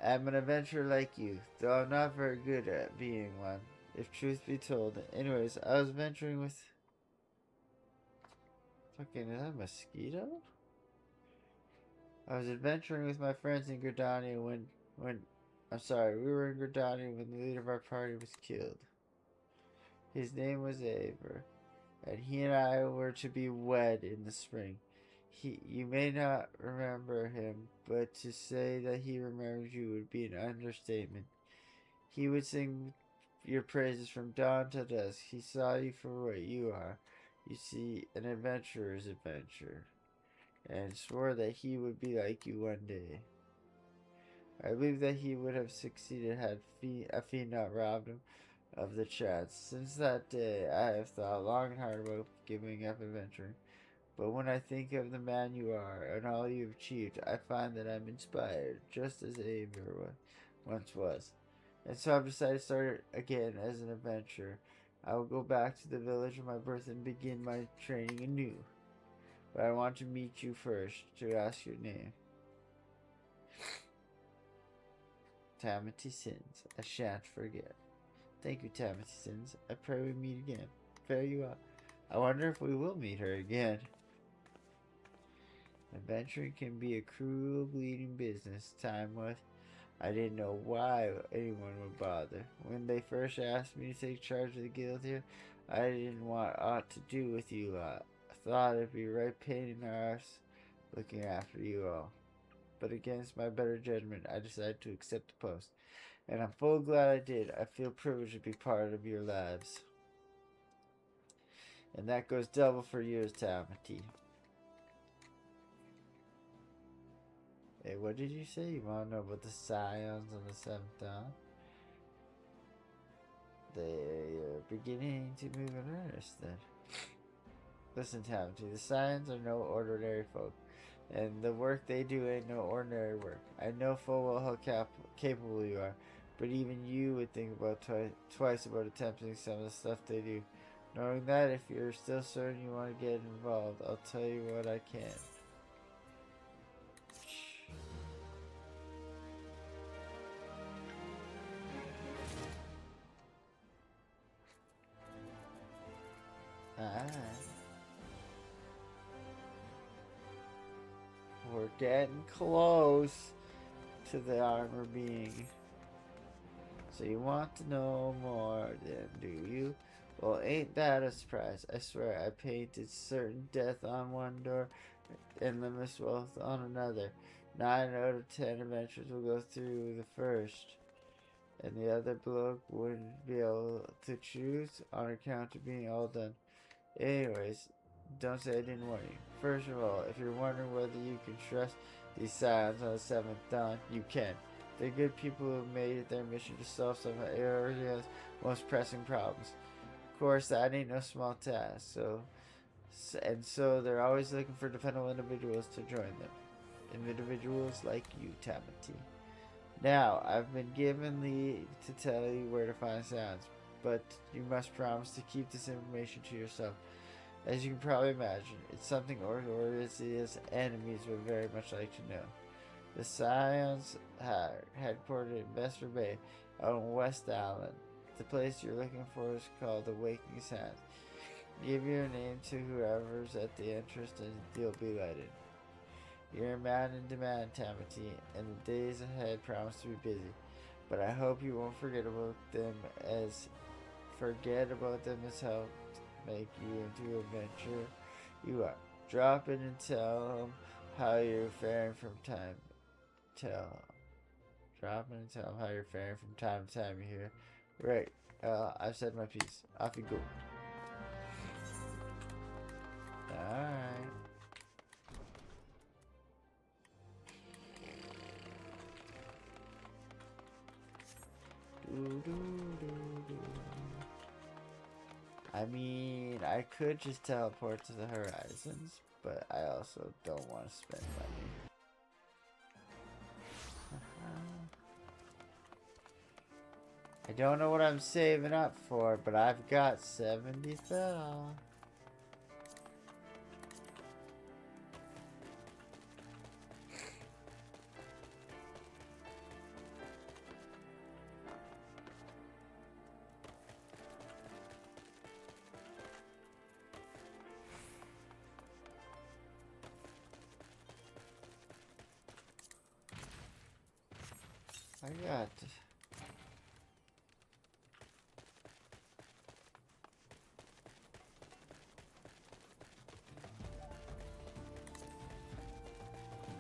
[SPEAKER 1] I'm an adventurer like you, though I'm not very good at being one, if truth be told. Anyways, I was venturing with... Fucking, is that a mosquito? I was adventuring with my friends in Gridania we were in Gridania when the leader of our party was killed. His name was Aver, and he and I were to be wed in the spring. You may not remember him, but to say that he remembers you would be an understatement. He would sing your praises from dawn to dusk. He saw you for what you are. You see, an adventurer's adventure, and swore that he would be like you one day. I believe that he would have succeeded had a fiend not robbed him of the chance. Since that day, I have thought long and hard about giving up adventuring. But when I think of the man you are and all you've achieved, I find that I'm inspired, just as Aver once was. And so I've decided to start again as an adventurer. I will go back to the village of my birth and begin my training anew. But I want to meet you first to ask your name. Tamati Sins. I shan't forget. Thank you, Tamati Sins. I pray we meet again. Fare you well. I wonder if we will meet her again. Adventuring can be a cruel, bleeding business. Time was. I didn't know why anyone would bother. When they first asked me to take charge of the guild here, I didn't want aught to do with you lot. I thought it'd be right pain in the arse looking after you all. But against my better judgment, I decided to accept the post. And I'm full glad I did. I feel privileged to be part of your lives. And that goes double for yours, Tamati. Hey, what did you say? You want to know about the scions on the 7th dawn? They are beginning to move in earnest then. Listen, Tamati, the scions are no ordinary folk, and the work they do ain't no ordinary work. I know full well how capable you are, but even you would think about twice about attempting some of the stuff they do. Knowing that, if you're still certain you want to get involved, I'll tell you what I can. We're getting close to the armor being. So you want to know more then, do you? Well, ain't that a surprise? I swear, I painted certain death on one door and limitless wealth on another. 9 out of 10 adventures will go through the first, and the other bloke wouldn't be able to choose on account of being all done. Anyways, don't say I didn't warn you. First of all, if you're wondering whether you can trust these scions on the 7th dawn, you can. They're good people who have made it their mission to solve some of Aria's most pressing problems. Of course, that ain't no small task, so they're always looking for dependable individuals to join them. Individuals like you, Tamati. Now, I've been given leave to tell you where to find scions, but you must promise to keep this information to yourself. As you can probably imagine, it's something Orisia's enemies would very much like to know. The Scions are headquartered in Vesper Bay on West Island. The place you're looking for is called the Waking Sands. Give your name to whoever's at the entrance and you'll be let in. You're a man in demand, Tamati, and the days ahead promise to be busy. But I hope you won't forget about them as helped make you into the adventurer you are. Drop in and tell him how you're faring from time. Tell. Drop in and tell him how you're faring from time to time here. Right. I've said my piece. Off you go. Alright. I mean, I could just teleport to the horizons, but I also don't want to spend money. I don't know what I'm saving up for, but I've got 70 thou.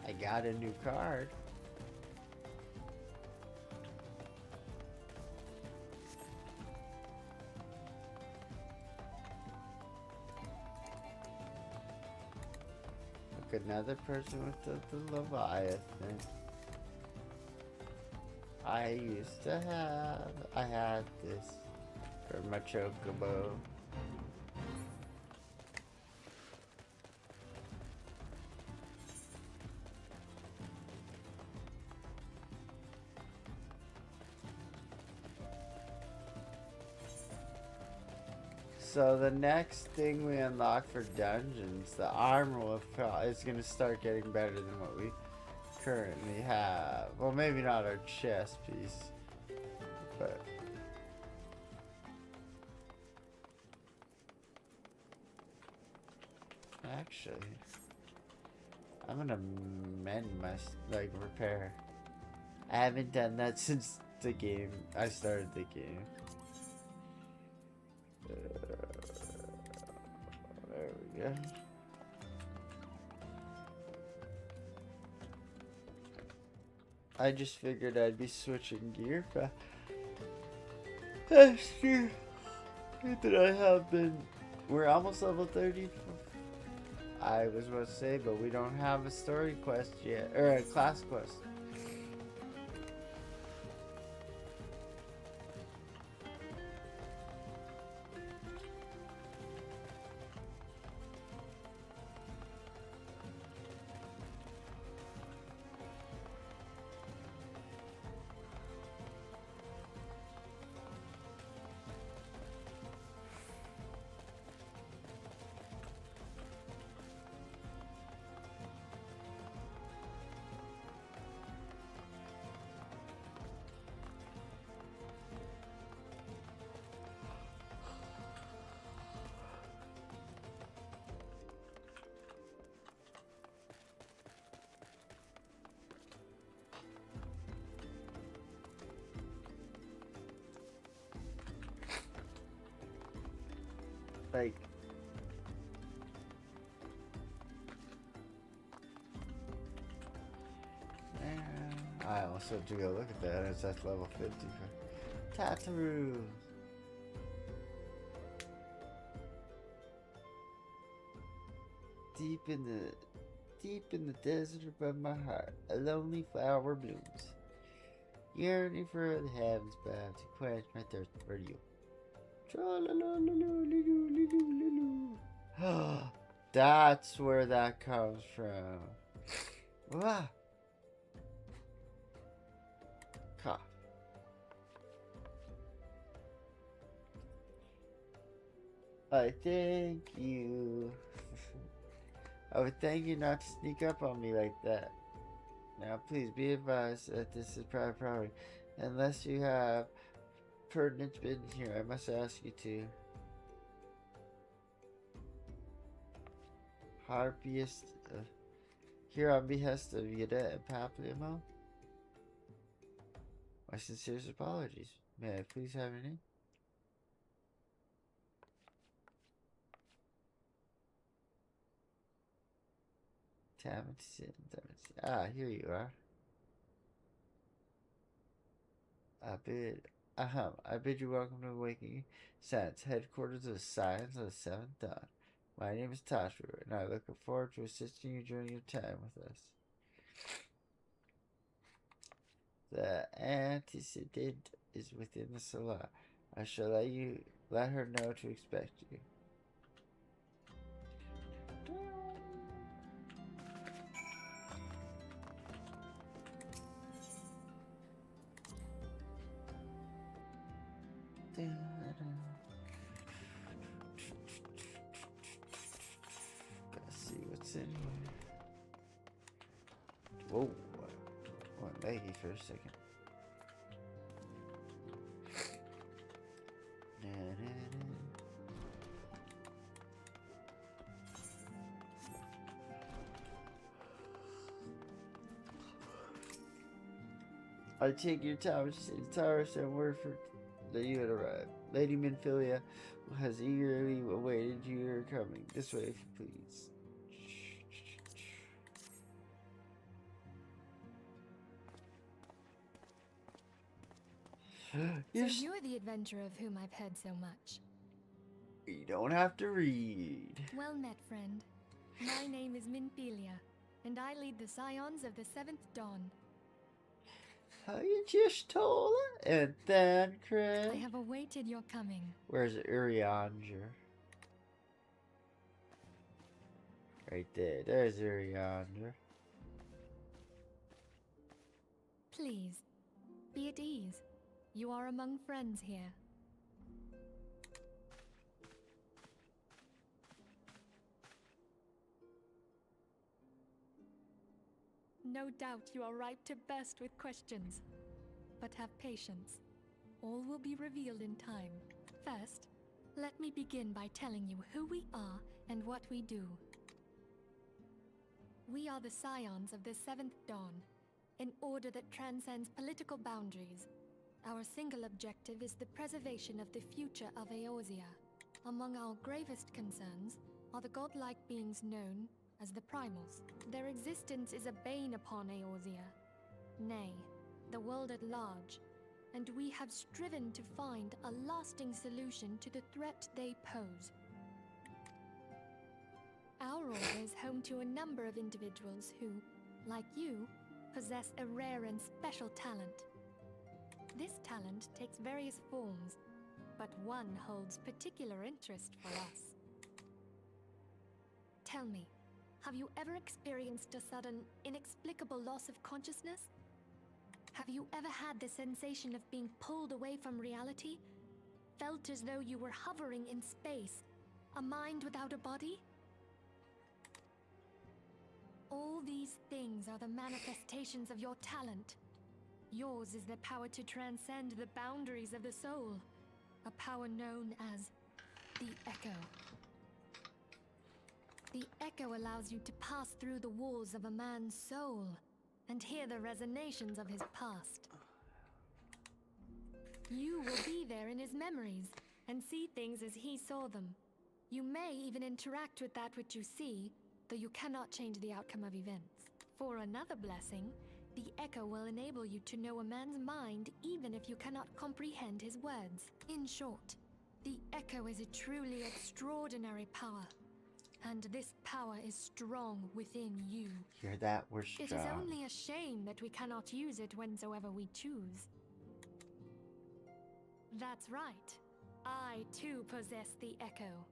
[SPEAKER 1] I got a new card. Look, another person with the Leviathan. I used to have. I had this for my chocobo. So the next thing we unlock for dungeons, the armor is going to start getting better than what we currently have. Well, maybe not our chest piece, but actually, I'm gonna mend my repair. I haven't done that since the game. I started the game. There we go. I just figured I'd be switching gear faster that I have been. We're almost level 30. I was about to say, but we don't have a story quest yet, or a class quest. Like, I also do go look at that. It's at level 50 for Tataroo. Deep in the desert above my heart, a lonely flower blooms, yearning for the heavens above to quench my thirst for you. That's where that comes from. Ah. Cough. I thank you. I would thank you not to sneak up on me like that. Now please be advised that this is private property. Unless you have pertinent business here, I must ask you to. Harpiest, here on behest of Yada and Paplimo. My sincerest apologies. May I please have your name? Ah, here you are. I bid you welcome to Awakening Science, headquarters of science of the Seventh Dawn. My name is Tashu, and I look forward to assisting you during your time with us. The antecedent is within the Salah. I shall let her know to expect you. Let's see what's in here. Whoa. Went laggy for a second. I take your time. Tyrus and word for that you had arrived. Lady Minfilia has eagerly awaited your coming. This way, if you please.
[SPEAKER 2] So you're the adventurer of whom I've heard so much.
[SPEAKER 1] You don't have to read.
[SPEAKER 2] Well met, friend. My name is Minfilia, and I lead the Scions of the Seventh Dawn.
[SPEAKER 1] How you just told her? And then, Craig.
[SPEAKER 2] I have awaited your coming.
[SPEAKER 1] Where's Urianger? Right there. There's Urianger.
[SPEAKER 2] Please, be at ease. You are among friends here. No doubt you are ripe to burst with questions. But have patience. All will be revealed in time. First, let me begin by telling you who we are and what we do. We are the Scions of the Seventh Dawn, an order that transcends political boundaries. Our single objective is the preservation of the future of Eorzea. Among our gravest concerns are the godlike beings known as the Primals. Their existence is a bane upon Eorzea, nay, the world at large, and we have striven to find a lasting solution to the threat they pose. Our order is home to a number of individuals who, like you, possess a rare and special talent. This talent takes various forms, but one holds particular interest for us. Tell me, have you ever experienced a sudden, inexplicable loss of consciousness? Have you ever had the sensation of being pulled away from reality? Felt as though you were hovering in space, a mind without a body? All these things are the manifestations of your talent. Yours is the power to transcend the boundaries of the soul, a power known as the Echo. The Echo allows you to pass through the walls of a man's soul and hear the resonations of his past. You will be there in his memories and see things as he saw them. You may even interact with that which you see, though you cannot change the outcome of events. For another blessing, the Echo will enable you to know a man's mind even if you cannot comprehend his words. In short, the Echo is a truly extraordinary power. And this power is strong within you.
[SPEAKER 1] Hear that? We're strong.
[SPEAKER 2] It is only a shame that we cannot use it whensoever we choose. That's right. I too possess the Echo.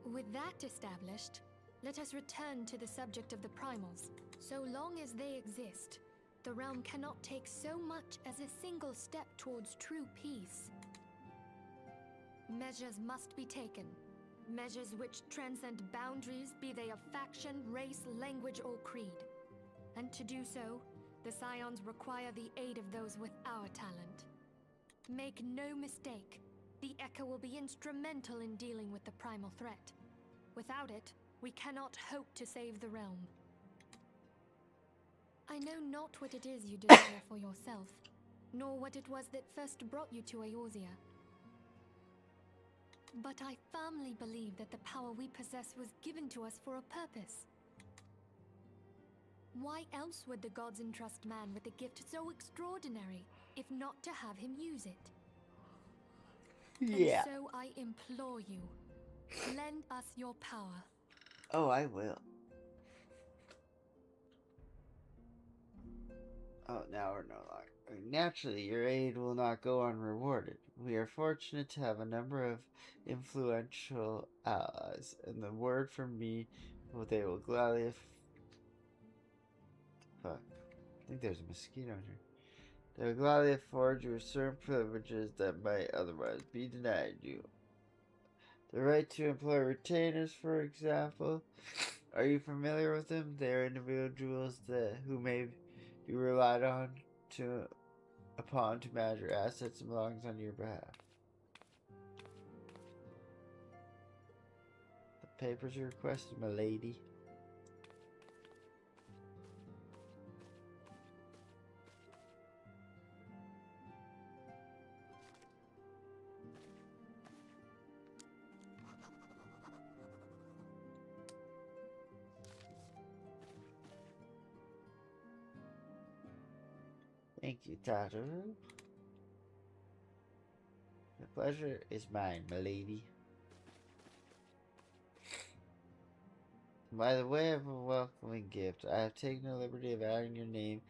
[SPEAKER 2] With that established, let us return to the subject of the Primals. So long as they exist, the realm cannot take so much as a single step towards true peace. Measures must be taken. Measures which transcend boundaries, be they of faction, race, language, or creed. And to do so, the Scions require the aid of those with our talent. Make no mistake, the Echo will be instrumental in dealing with the primal threat. Without it, we cannot hope to save the realm. I know not what it is you desire for yourself, nor what it was that first brought you to Eorzea. But I firmly believe that the power we possess was given to us for a purpose. Why else would the gods entrust man with a gift so extraordinary, if not to have him use it?
[SPEAKER 1] Yeah.
[SPEAKER 2] And so I implore you, lend us your power.
[SPEAKER 1] Oh, I will. Oh, now we're no longer. Naturally, your aid will not go unrewarded. We are fortunate to have a number of influential allies, and the word from me, well, they will gladly. Fuck. I think there's a mosquito in here. They will gladly afford you certain privileges that might otherwise be denied you. The right to employ retainers, for example. Are you familiar with them? They are individuals who may be relied upon to manage your assets and belongings on your behalf. The papers are requested, my lady. Thank you, Tataru. The pleasure is mine, my lady. By the way of a welcoming gift, I have taken the liberty of adding your name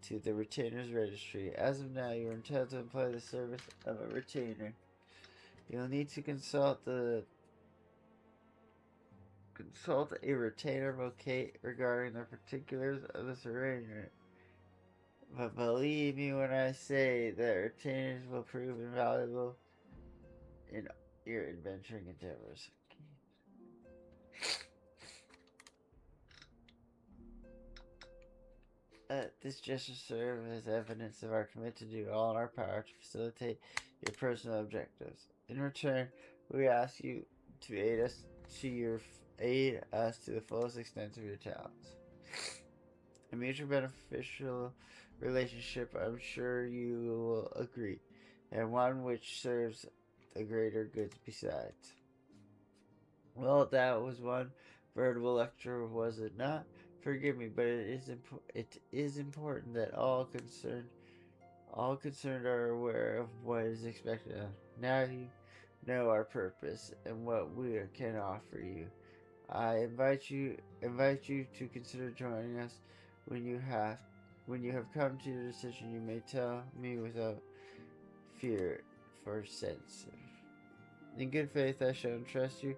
[SPEAKER 1] to the Retainers Registry. As of now, you are entitled to employ the service of a retainer. You will need to consult a retainer vocate regarding the particulars of this arrangement. But believe me when I say that retainers will prove invaluable in your adventuring endeavors. This gesture serves as evidence of our commitment to do all in our power to facilitate your personal objectives. In return, we ask you to aid us to the fullest extent of your talents. A mutually beneficial relationship, I'm sure you will agree, and one which serves the greater goods besides. Well, that was one veritable lecture, was it not? Forgive me, but it is important that all concerned are aware of what is expected of. Now you know our purpose and what we can offer you. I invite you to consider joining us when you have come to your decision. You may tell me without fear for sense. In good faith, I shall entrust you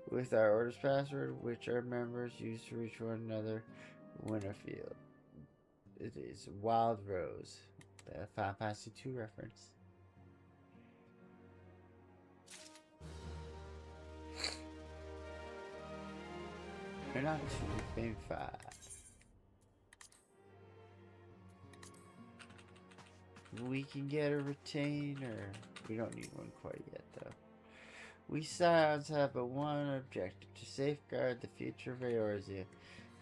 [SPEAKER 1] with our order's password, which our members use to reach one another when afield. It is Wild Rose, the Final Fantasy II reference. We're not 2, maybe 5. We can get a retainer. We don't need one quite yet, though. We Scions have but one objective: to safeguard the future of Eorzea.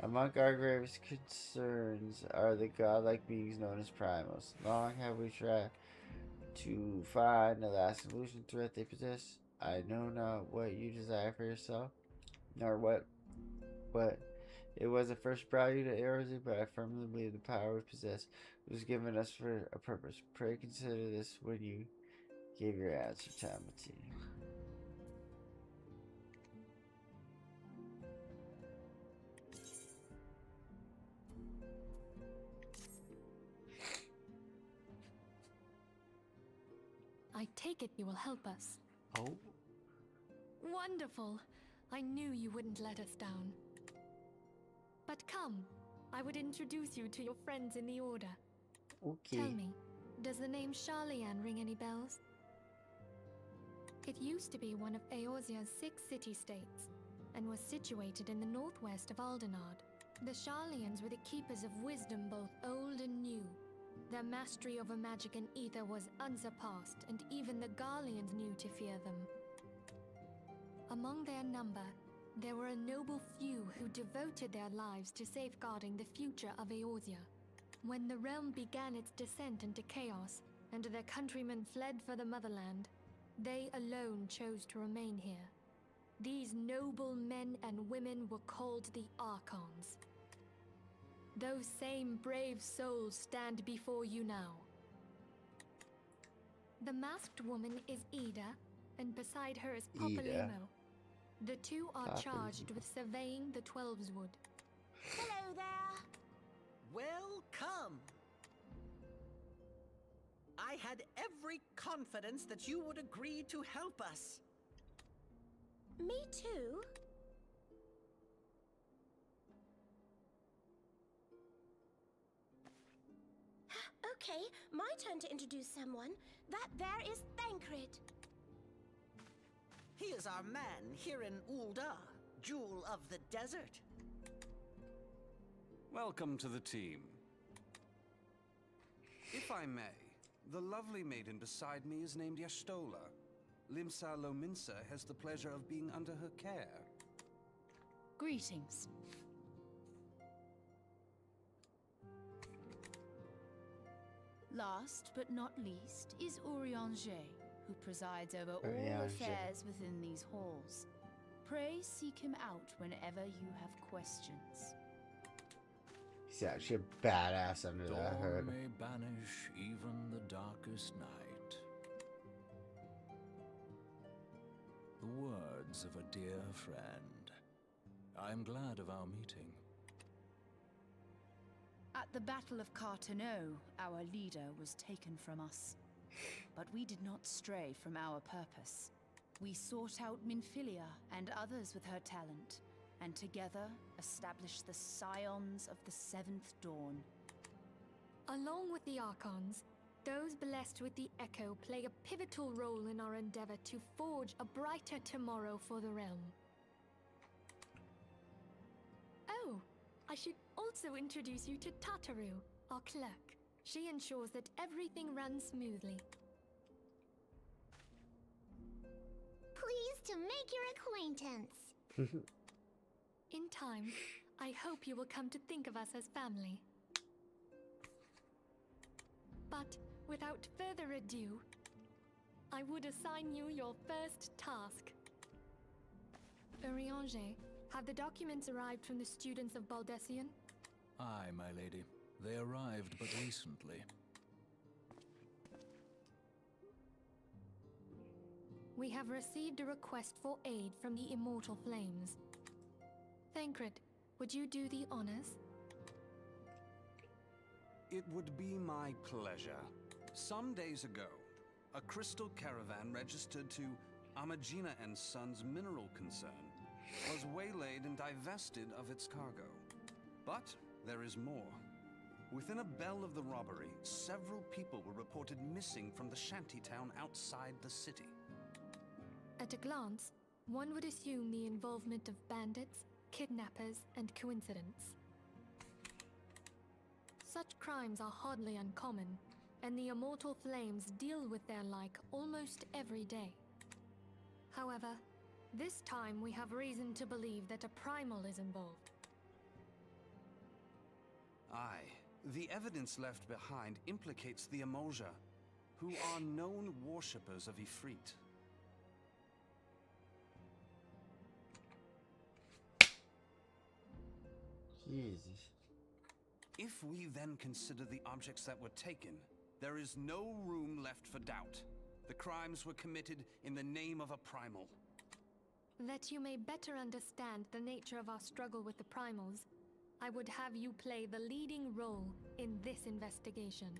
[SPEAKER 1] Among our gravest concerns are the godlike beings known as Primals. Long have we tried to find the last illusion threat they possess. I know not what you desire for yourself, nor what it was that first brought you to Eorzea, but I firmly believe the power we possess was given us for a purpose. Pray consider this when you give your answer, Tamati.
[SPEAKER 2] I take it you will help us.
[SPEAKER 1] Oh?
[SPEAKER 2] Wonderful! I knew you wouldn't let us down. But come, I would introduce you to your friends in the Order.
[SPEAKER 1] Okay.
[SPEAKER 2] Tell me, does the name Sharlayan ring any bells? It used to be one of Eorzea's 6 city-states, and was situated in the northwest of Aldenard. The Sharlayans were the keepers of wisdom both old and new. Their mastery over magic and ether was unsurpassed, and even the Garleans knew to fear them. Among their number, there were a noble few who devoted their lives to safeguarding the future of Eorzea. When the realm began its descent into chaos, and their countrymen fled for the motherland, They alone chose to remain here. These noble men and women were called the Archons. Those same brave souls stand before you now. The masked woman is Ida, and beside her is Papa
[SPEAKER 1] Ida.
[SPEAKER 2] Limo. The two are
[SPEAKER 1] Papa
[SPEAKER 2] charged
[SPEAKER 1] Limo.
[SPEAKER 2] with surveying the Twelveswood.
[SPEAKER 3] Hello there.
[SPEAKER 4] Welcome! I had every confidence that you would agree to help us.
[SPEAKER 3] Me too. Okay, my turn to introduce someone. That there is Thancred.
[SPEAKER 4] He is our man here in Ul'dah, Jewel of the Desert.
[SPEAKER 5] Welcome to the team. If I may, the lovely maiden beside me is named Y'shtola. Limsa Lominsa has the pleasure of being under her care.
[SPEAKER 6] Greetings. Last but not least is Urianger, who presides over all
[SPEAKER 1] Urianger.
[SPEAKER 6] affairs within these halls. Pray seek him out whenever you have questions.
[SPEAKER 1] He's actually a badass under that
[SPEAKER 7] Dawn
[SPEAKER 1] hood.
[SPEAKER 7] may banish even the darkest night. The words of a dear friend. I am glad of our meeting.
[SPEAKER 6] At the Battle of Carteneau, our leader was taken from us. But we did not stray from our purpose. We sought out Minfilia and others with her talent, and together established the Scions of the Seventh Dawn.
[SPEAKER 2] Along with the Archons, those blessed with the Echo play a pivotal role in our endeavor to forge a brighter tomorrow for the realm. Oh, I should also introduce you to Tataru, our clerk. She ensures that everything runs smoothly.
[SPEAKER 3] Pleased to make your acquaintance.
[SPEAKER 2] In time, I hope you will come to think of us as family. But without further ado, I would assign you your first task. Urianger, have the documents arrived from the students of Baldessian?
[SPEAKER 7] Aye, my lady. They arrived but recently.
[SPEAKER 2] We have received a request for aid from the Immortal Flames. Thancred, would you do the honors?
[SPEAKER 5] It would be my pleasure. Some days ago, a crystal caravan registered to Amagina and Sons mineral concern was waylaid and divested of its cargo. But there is more. Within a bell of the robbery, several people were reported missing from the shantytown outside the city.
[SPEAKER 2] At a glance, one would assume the involvement of bandits, kidnappers, and coincidence. Such crimes are hardly uncommon, and the Immortal Flames deal with their like almost every day. However, this time we have reason to believe that a primal is involved.
[SPEAKER 5] Aye, the evidence left behind implicates the Emolja, who are known worshippers of Ifrit.
[SPEAKER 1] Jesus.
[SPEAKER 5] If we then consider the objects that were taken, there is no room left for doubt. The crimes were committed in the name of a primal.
[SPEAKER 2] That you may better understand the nature of our struggle with the primals, I would have you play the leading role in this investigation.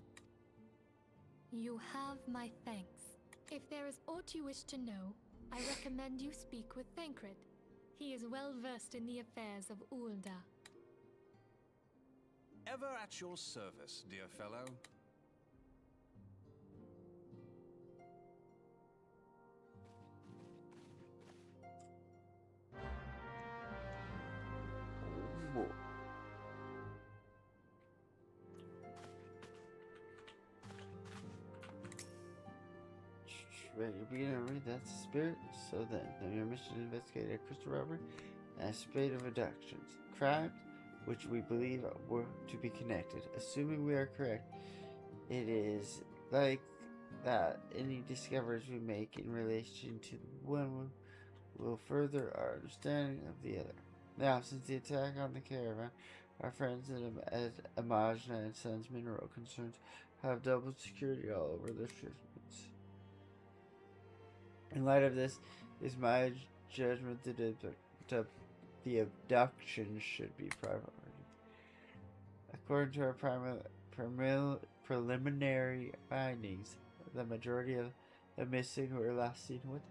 [SPEAKER 2] You have my thanks. If there is aught you wish to know, I recommend you speak with Thancred. He is well versed in the affairs of Ul'dah.
[SPEAKER 5] Ever at your service, dear fellow.
[SPEAKER 1] Oh. Ready to begin to read that spirit? So then your mission to investigate a crystal robbery and a spate of abductions. Crimes which we believe were to be connected. Assuming we are correct, it is like that any discoveries we make in relation to one will further our understanding of the other. Now, since the attack on the caravan, our friends at Amajna and Sons mineral concerns have double security all over their shipments. In light of this, is my judgment that the abduction should be priority. According to our preliminary findings, the majority of the missing were last seen with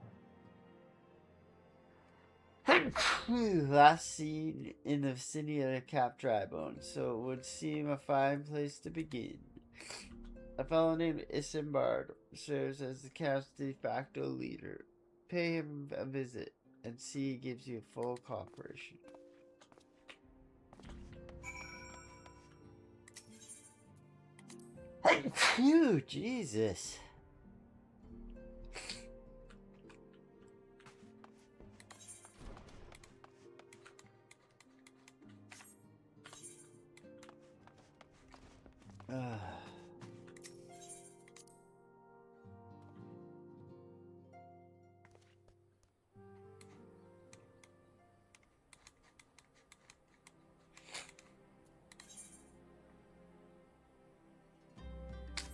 [SPEAKER 1] last seen in the vicinity of the Cap Dry Bone, so it would seem a fine place to begin. A fellow named Isambard serves as the camp's de facto leader. Pay him a visit and see he gives you full cooperation. Phew, Jesus.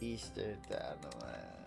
[SPEAKER 1] Eastern Thanaland.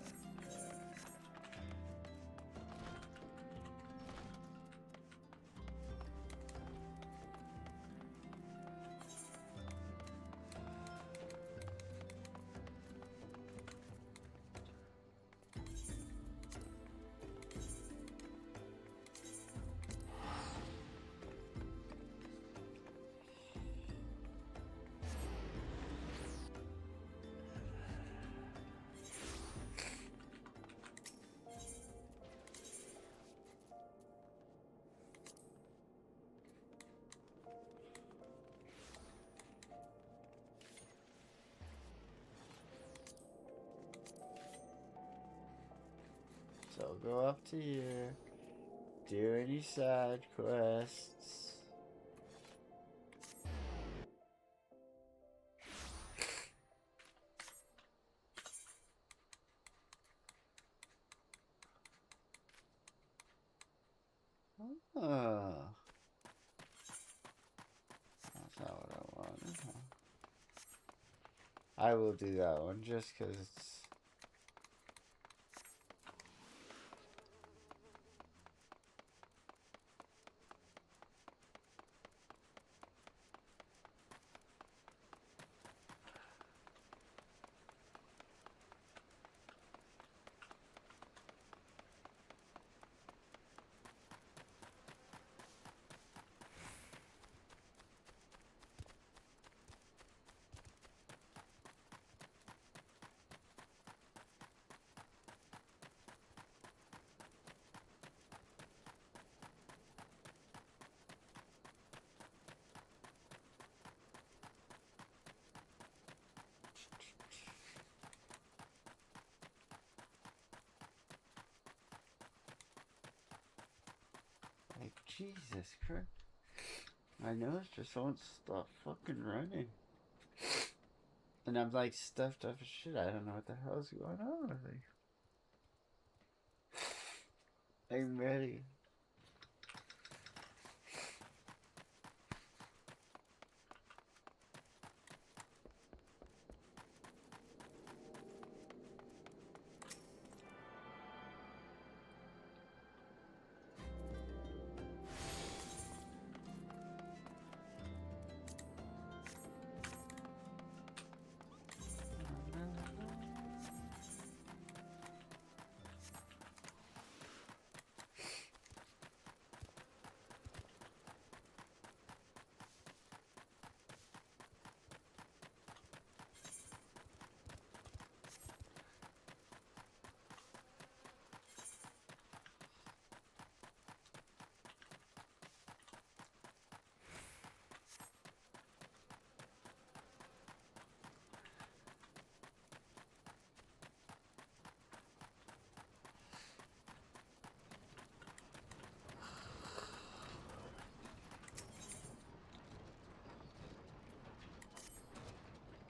[SPEAKER 1] So go up to here, do any side quests. Oh. That's not what I wanted. I will do that one just because it's... Like, Jesus Christ. My nose just won't stop fucking running. And I'm like stuffed up as shit. I don't know what the hell's going on with me. I'm ready.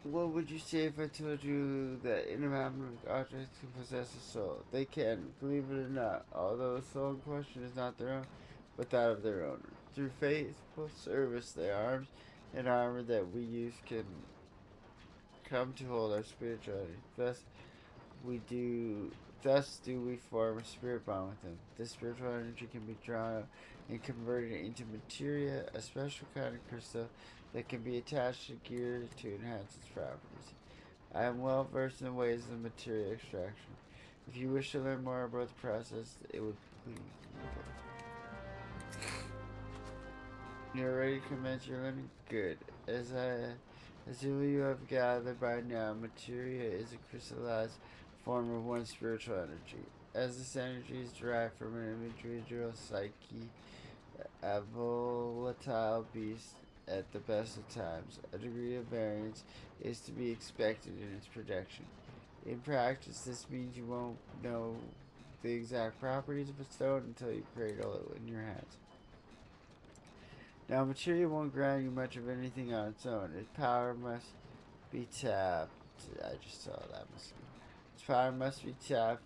[SPEAKER 1] What would you say if I told you that inanimate objects can possess a soul? They can, believe it or not, although the soul in question is not their own, but that of their owner. Through faithful service, the arms and armor that we use can come to hold our spirituality. Thus do we form a spirit bond with them. This spiritual energy can be drawn out and converted into materia, a special kind of crystal that can be attached to gear to enhance its properties. I am well versed in the ways of materia extraction. If you wish to learn more about the process, it would please you. You're ready to commence your learning? Good. As you have gathered by now, materia is a crystallized form of one spiritual energy. As this energy is derived from an individual psyche, a volatile beast at the best of times, a degree of variance is to be expected in its projection. In practice, this means you won't know the exact properties of a stone until you cradle it in your hands. Now, materia won't grant you much of anything on its own. Its power must be tapped. I just saw that mosquito. Its power must be tapped.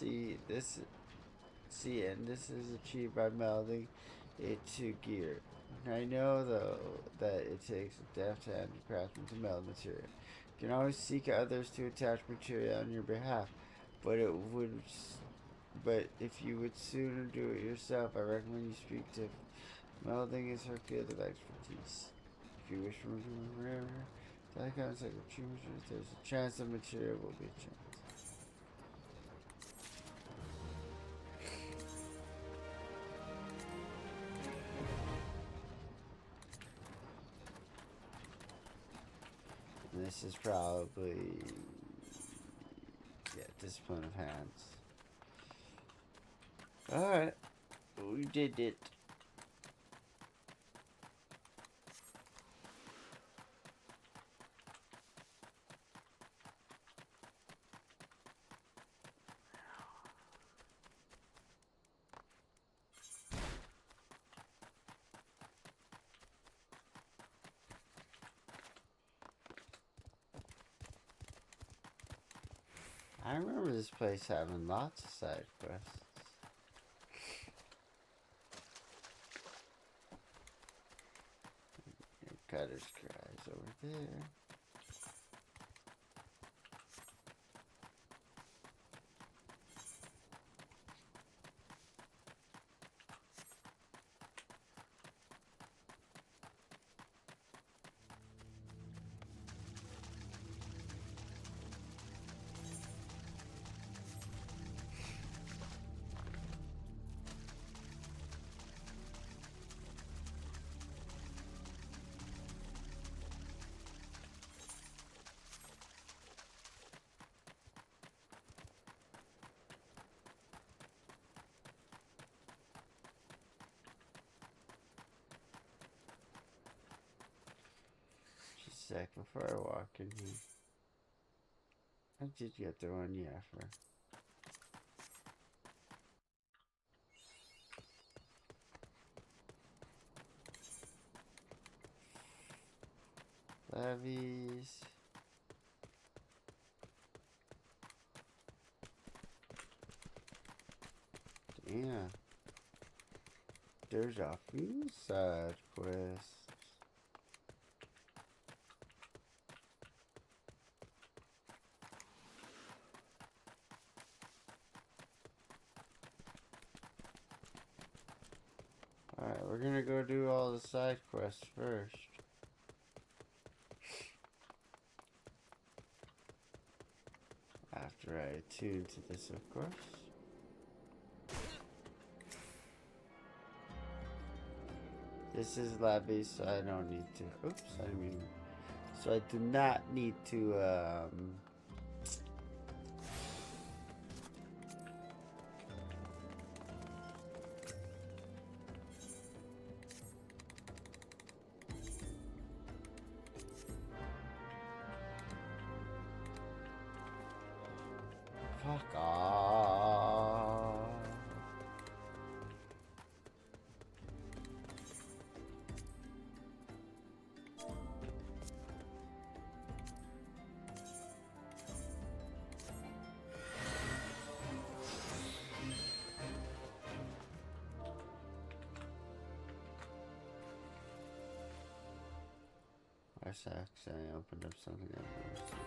[SPEAKER 1] And this is achieved by melding it to gear. I know, though, that it takes a deft-handed craftsman to meld material. You can always seek others to attach material on your behalf, but if you would sooner do it yourself, I recommend you speak to melding is her field of expertise. If you wish to remove forever, telecoms like a tumor, there's a chance the material will be a chance. And this is probably, yeah, discipline of hands. Alright, we did it. I remember this place having lots of side quests. Cutter's Cries over there. Just a sec before I walk in here. I did get the one, yeah, for levies. Yeah. There's a few side quests. Alright, we're gonna go do all the side quests first. After I attune to this, of course. This is levy, so I don't need to. Oops, I mean. So I do not need to, fuck off. I accidentally opened up something I've never seen.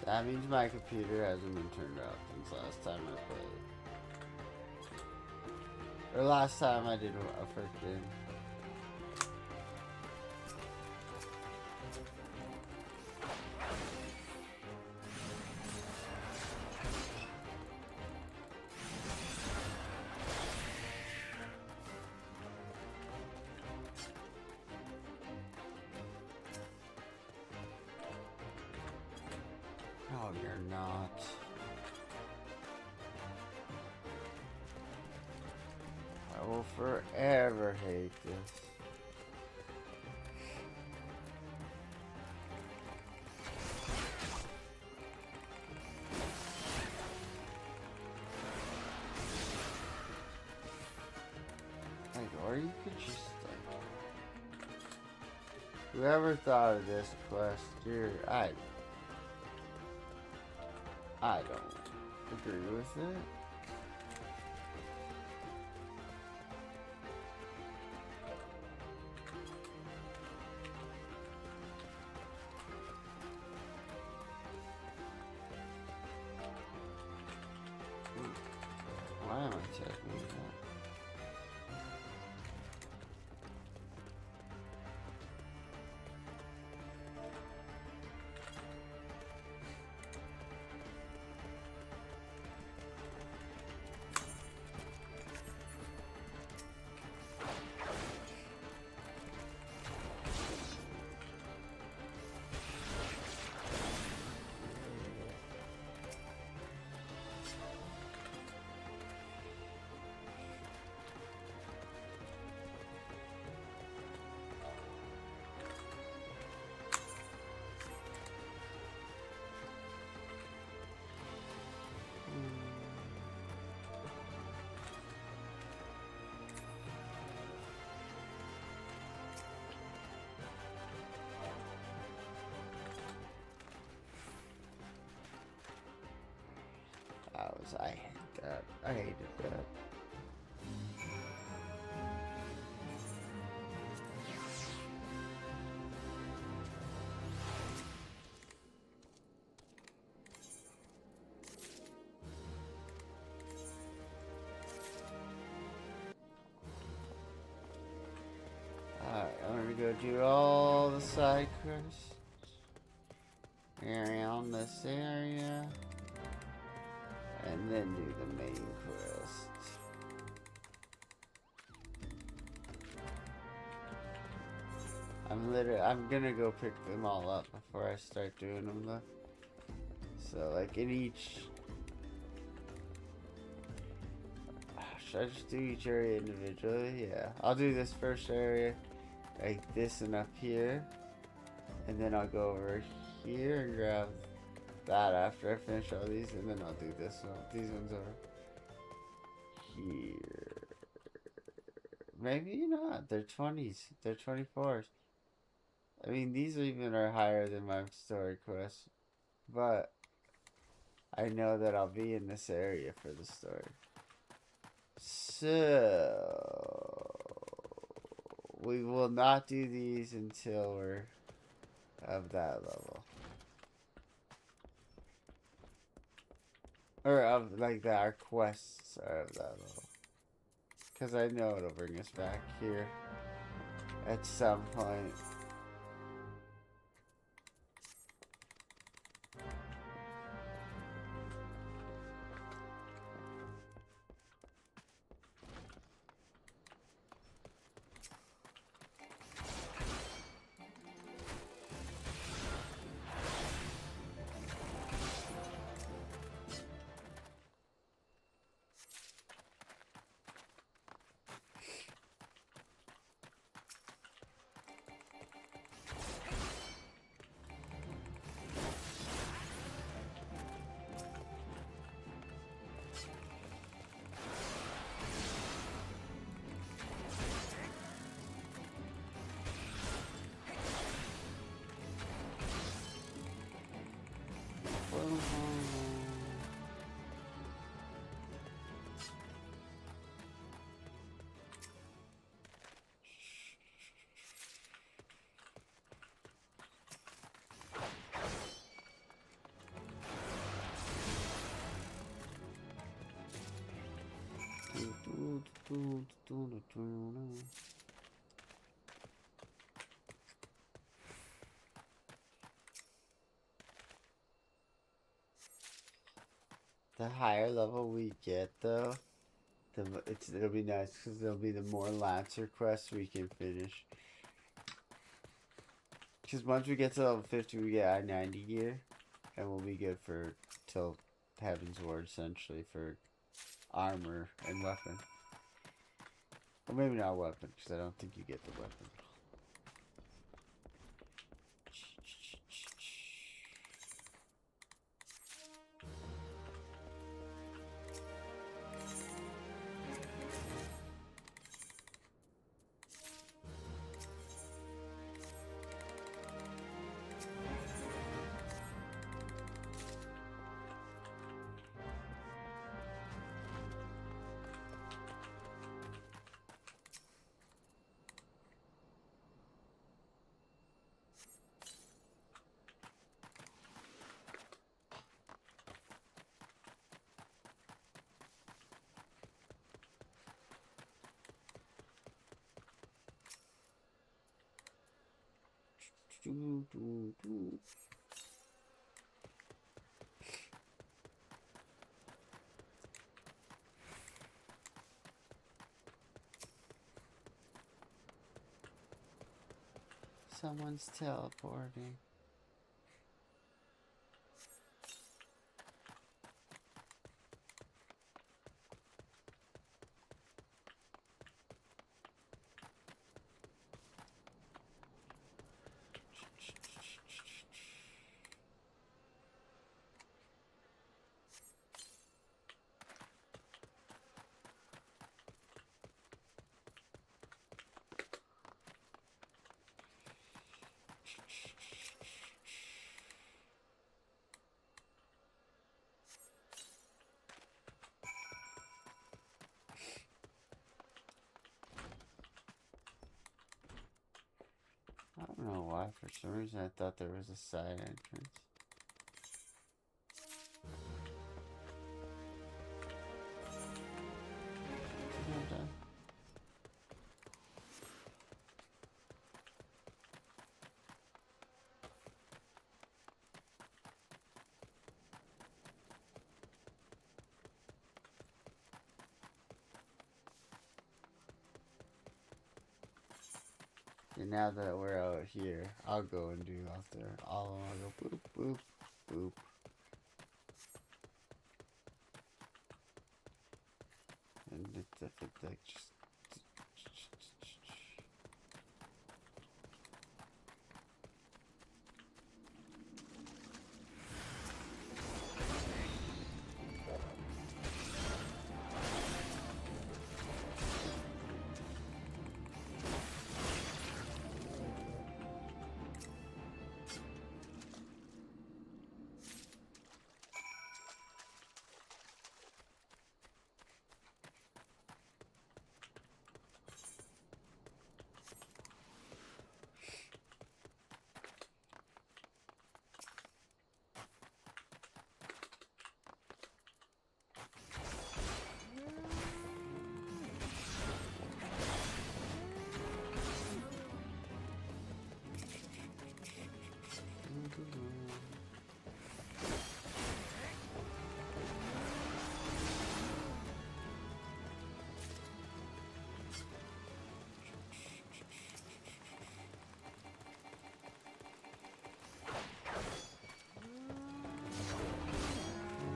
[SPEAKER 1] That means my computer hasn't been turned off since last time I played. Or last time I did a freaking... Oh, you're not. I will forever hate this. Like, or you could just like... Whoever thought of this quest, I don't agree with it. Why am I checking that? I hate that. I hated that. Alright, I'm gonna go do all the side quests around this area. And then do the main quest. I'm gonna go pick them all up before I start doing them though. So like in each... Should I just do each area individually? Yeah. I'll do this first area like this and up here. And then I'll go over here and grab that after I finish all these, and then I'll do this one. These ones are here. Maybe not. They're 20s. They're 24s. I mean, these even are higher than my story quest, but I know that I'll be in this area for the story. So we will not do these until we're of that level. Or of, like, that our quests are of that level. Because I know it'll bring us back here at some point. The higher level we get, though, it'll be nice because there'll be the more Lancer quests we can finish. Because once we get to level 50, we get I-90 gear, and we'll be good for till Heaven's Ward, essentially, for armor and weapon. Or maybe not weapon, because I don't think you get the weapon. Someone's teleporting. I don't know why, for some reason I thought there was a side entrance. And now that we're out here, I'll go and do out there. I'll go boop, boop, boop. And if it like just...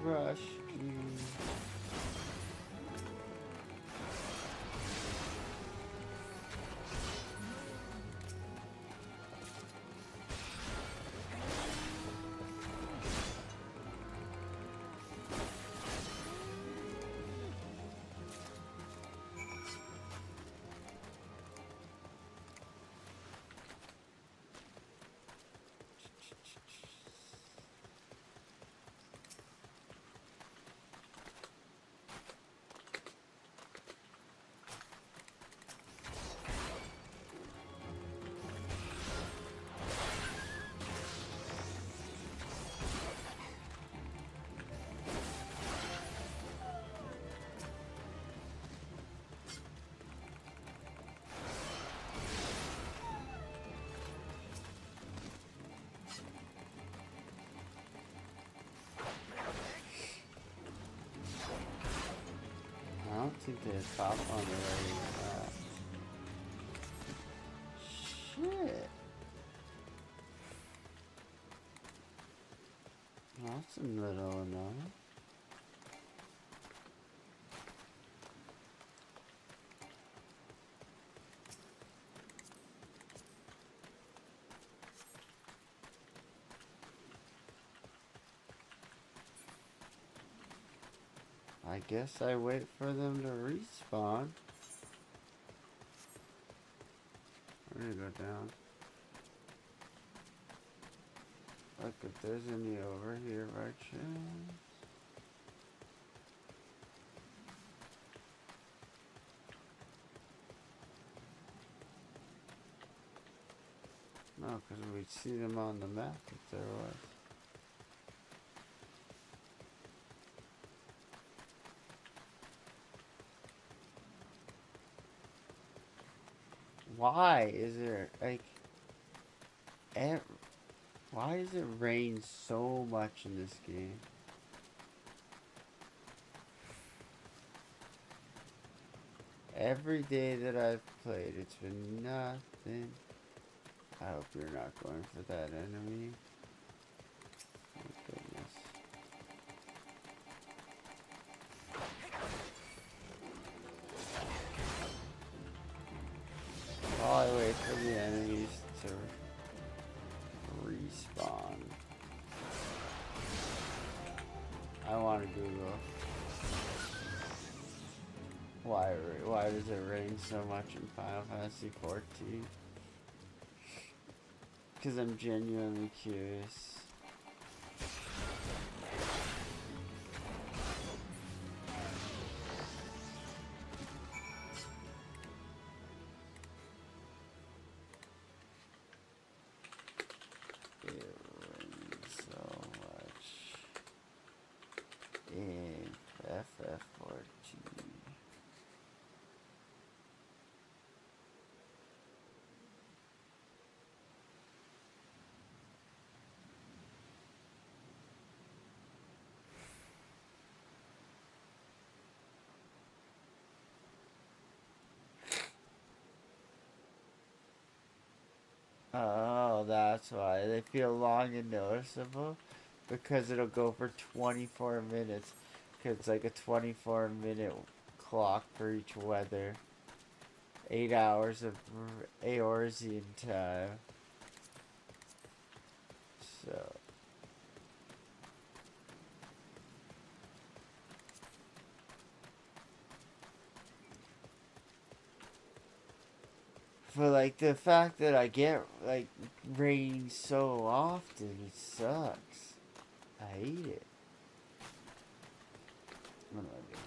[SPEAKER 1] Rush. to top on the right. Shit. That's a little annoying. I guess I wait for them to respawn. I'm gonna go down. Look if there's any over here by chance. No, because we'd see them on the map if there was. Why is there, like, why does it rain so much in this game? Every day that I've played, it's been nothing. I hope you're not going for that enemy. Oh, goodness. While I wait for the enemies to respawn, I want to Google why does it rain so much in Final Fantasy 14? Because I'm genuinely curious. In FF14. Oh, that's why they feel long and noticeable, because it'll go for 24 minutes. Cause it's like a 24-minute clock for each weather. 8 hours of Eorzean time. So. For like the fact that I get like rain so often, it sucks. I hate it. What do I do?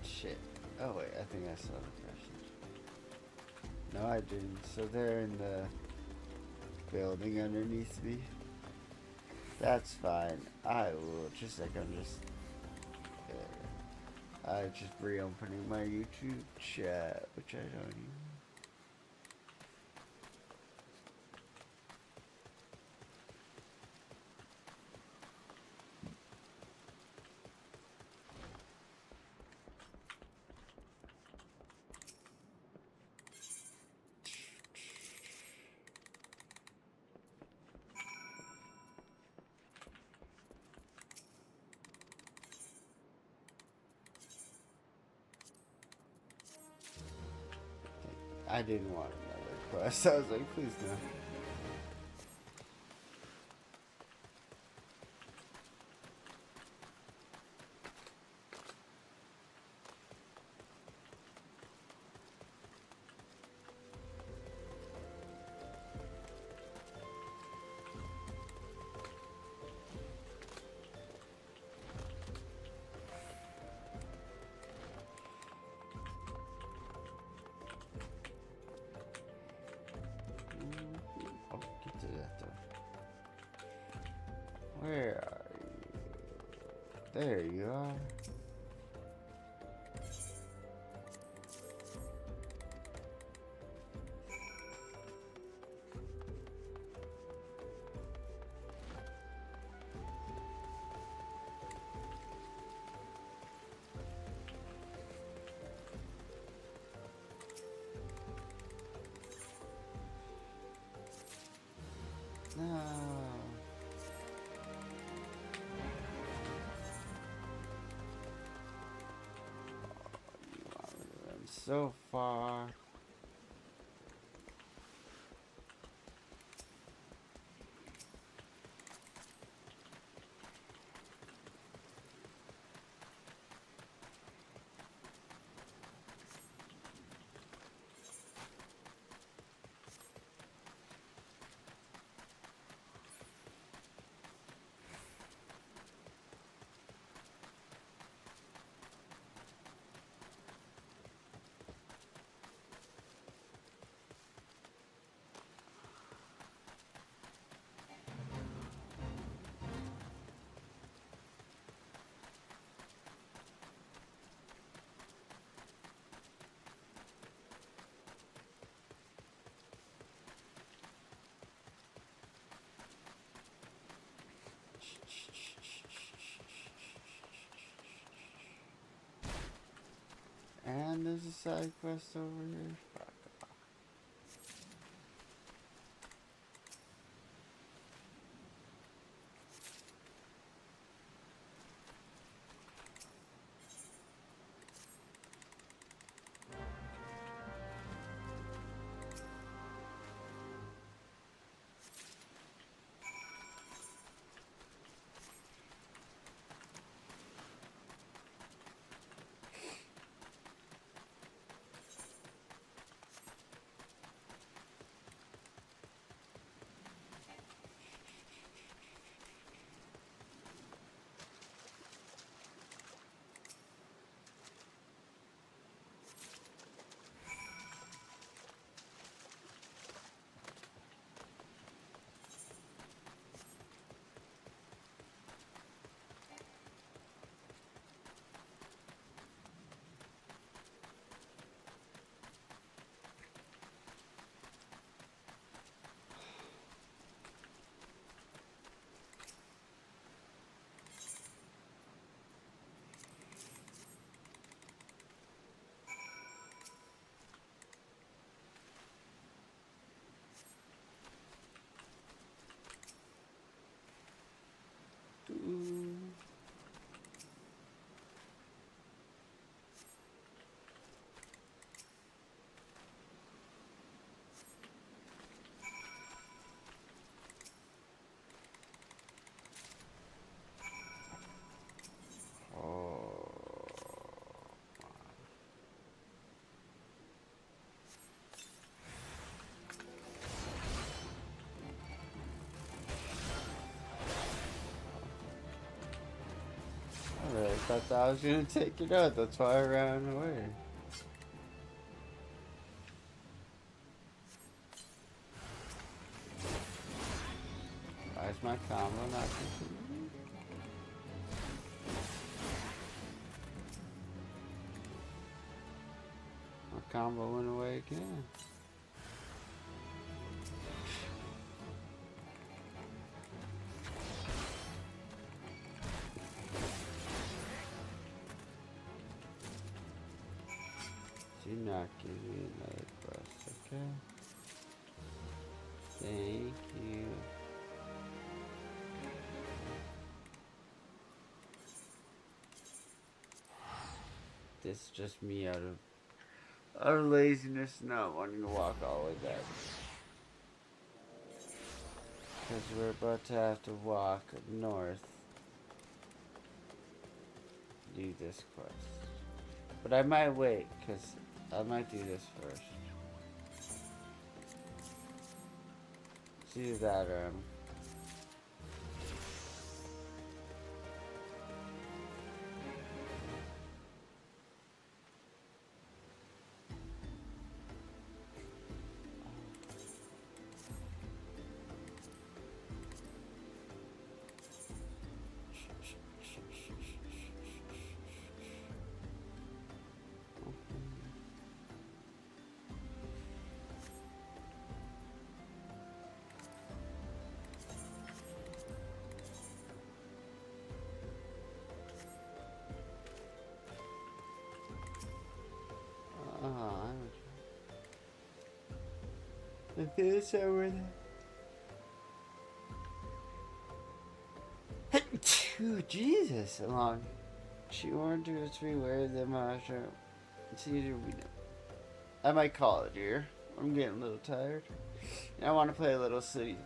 [SPEAKER 1] Shit. Oh wait, I think I saw the question. No, I didn't. So they're in the building underneath me. That's fine. I will just like I'm just reopening my YouTube chat, which I don't even. I didn't want another quest. I was like, please no. Where are you? There you are. No. I'm so far. And there's a side quest over here. Fuck. I thought that I was gonna take it out, that's why I ran away. Why is my combo not continuing? My combo went away again. Do not give me another quest, okay? Thank you. This is just me out of laziness, not wanting to walk all the way back. Because we're about to have to walk north. Do this quest. But I might wait, because I might do this first. It's either that or I'm... I feel somewhere there. Jesus, along. She wanted to three ways of my show. It's easier we know. I might call it here. I'm getting a little tired. I want to play a little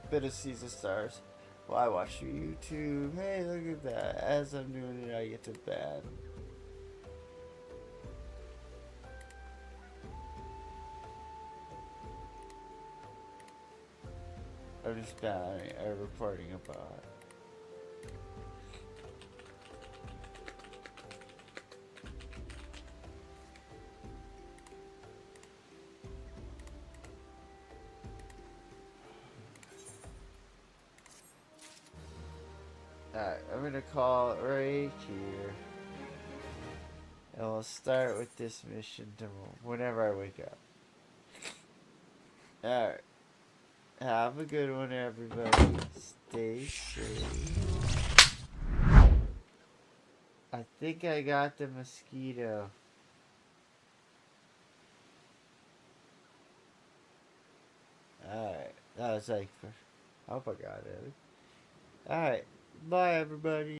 [SPEAKER 1] bit of Seas of Stars while I watch YouTube. Hey, look at that. As I'm doing it, I get to bed. I'm just bad at reporting about. Alright, I'm gonna call it right here. And we'll start with this mission tomorrow, whenever I wake up. Alright. Have a good one, everybody. Stay safe. I think I got the mosquito. Alright. That was like, I hope I got it. Alright. Bye, everybody.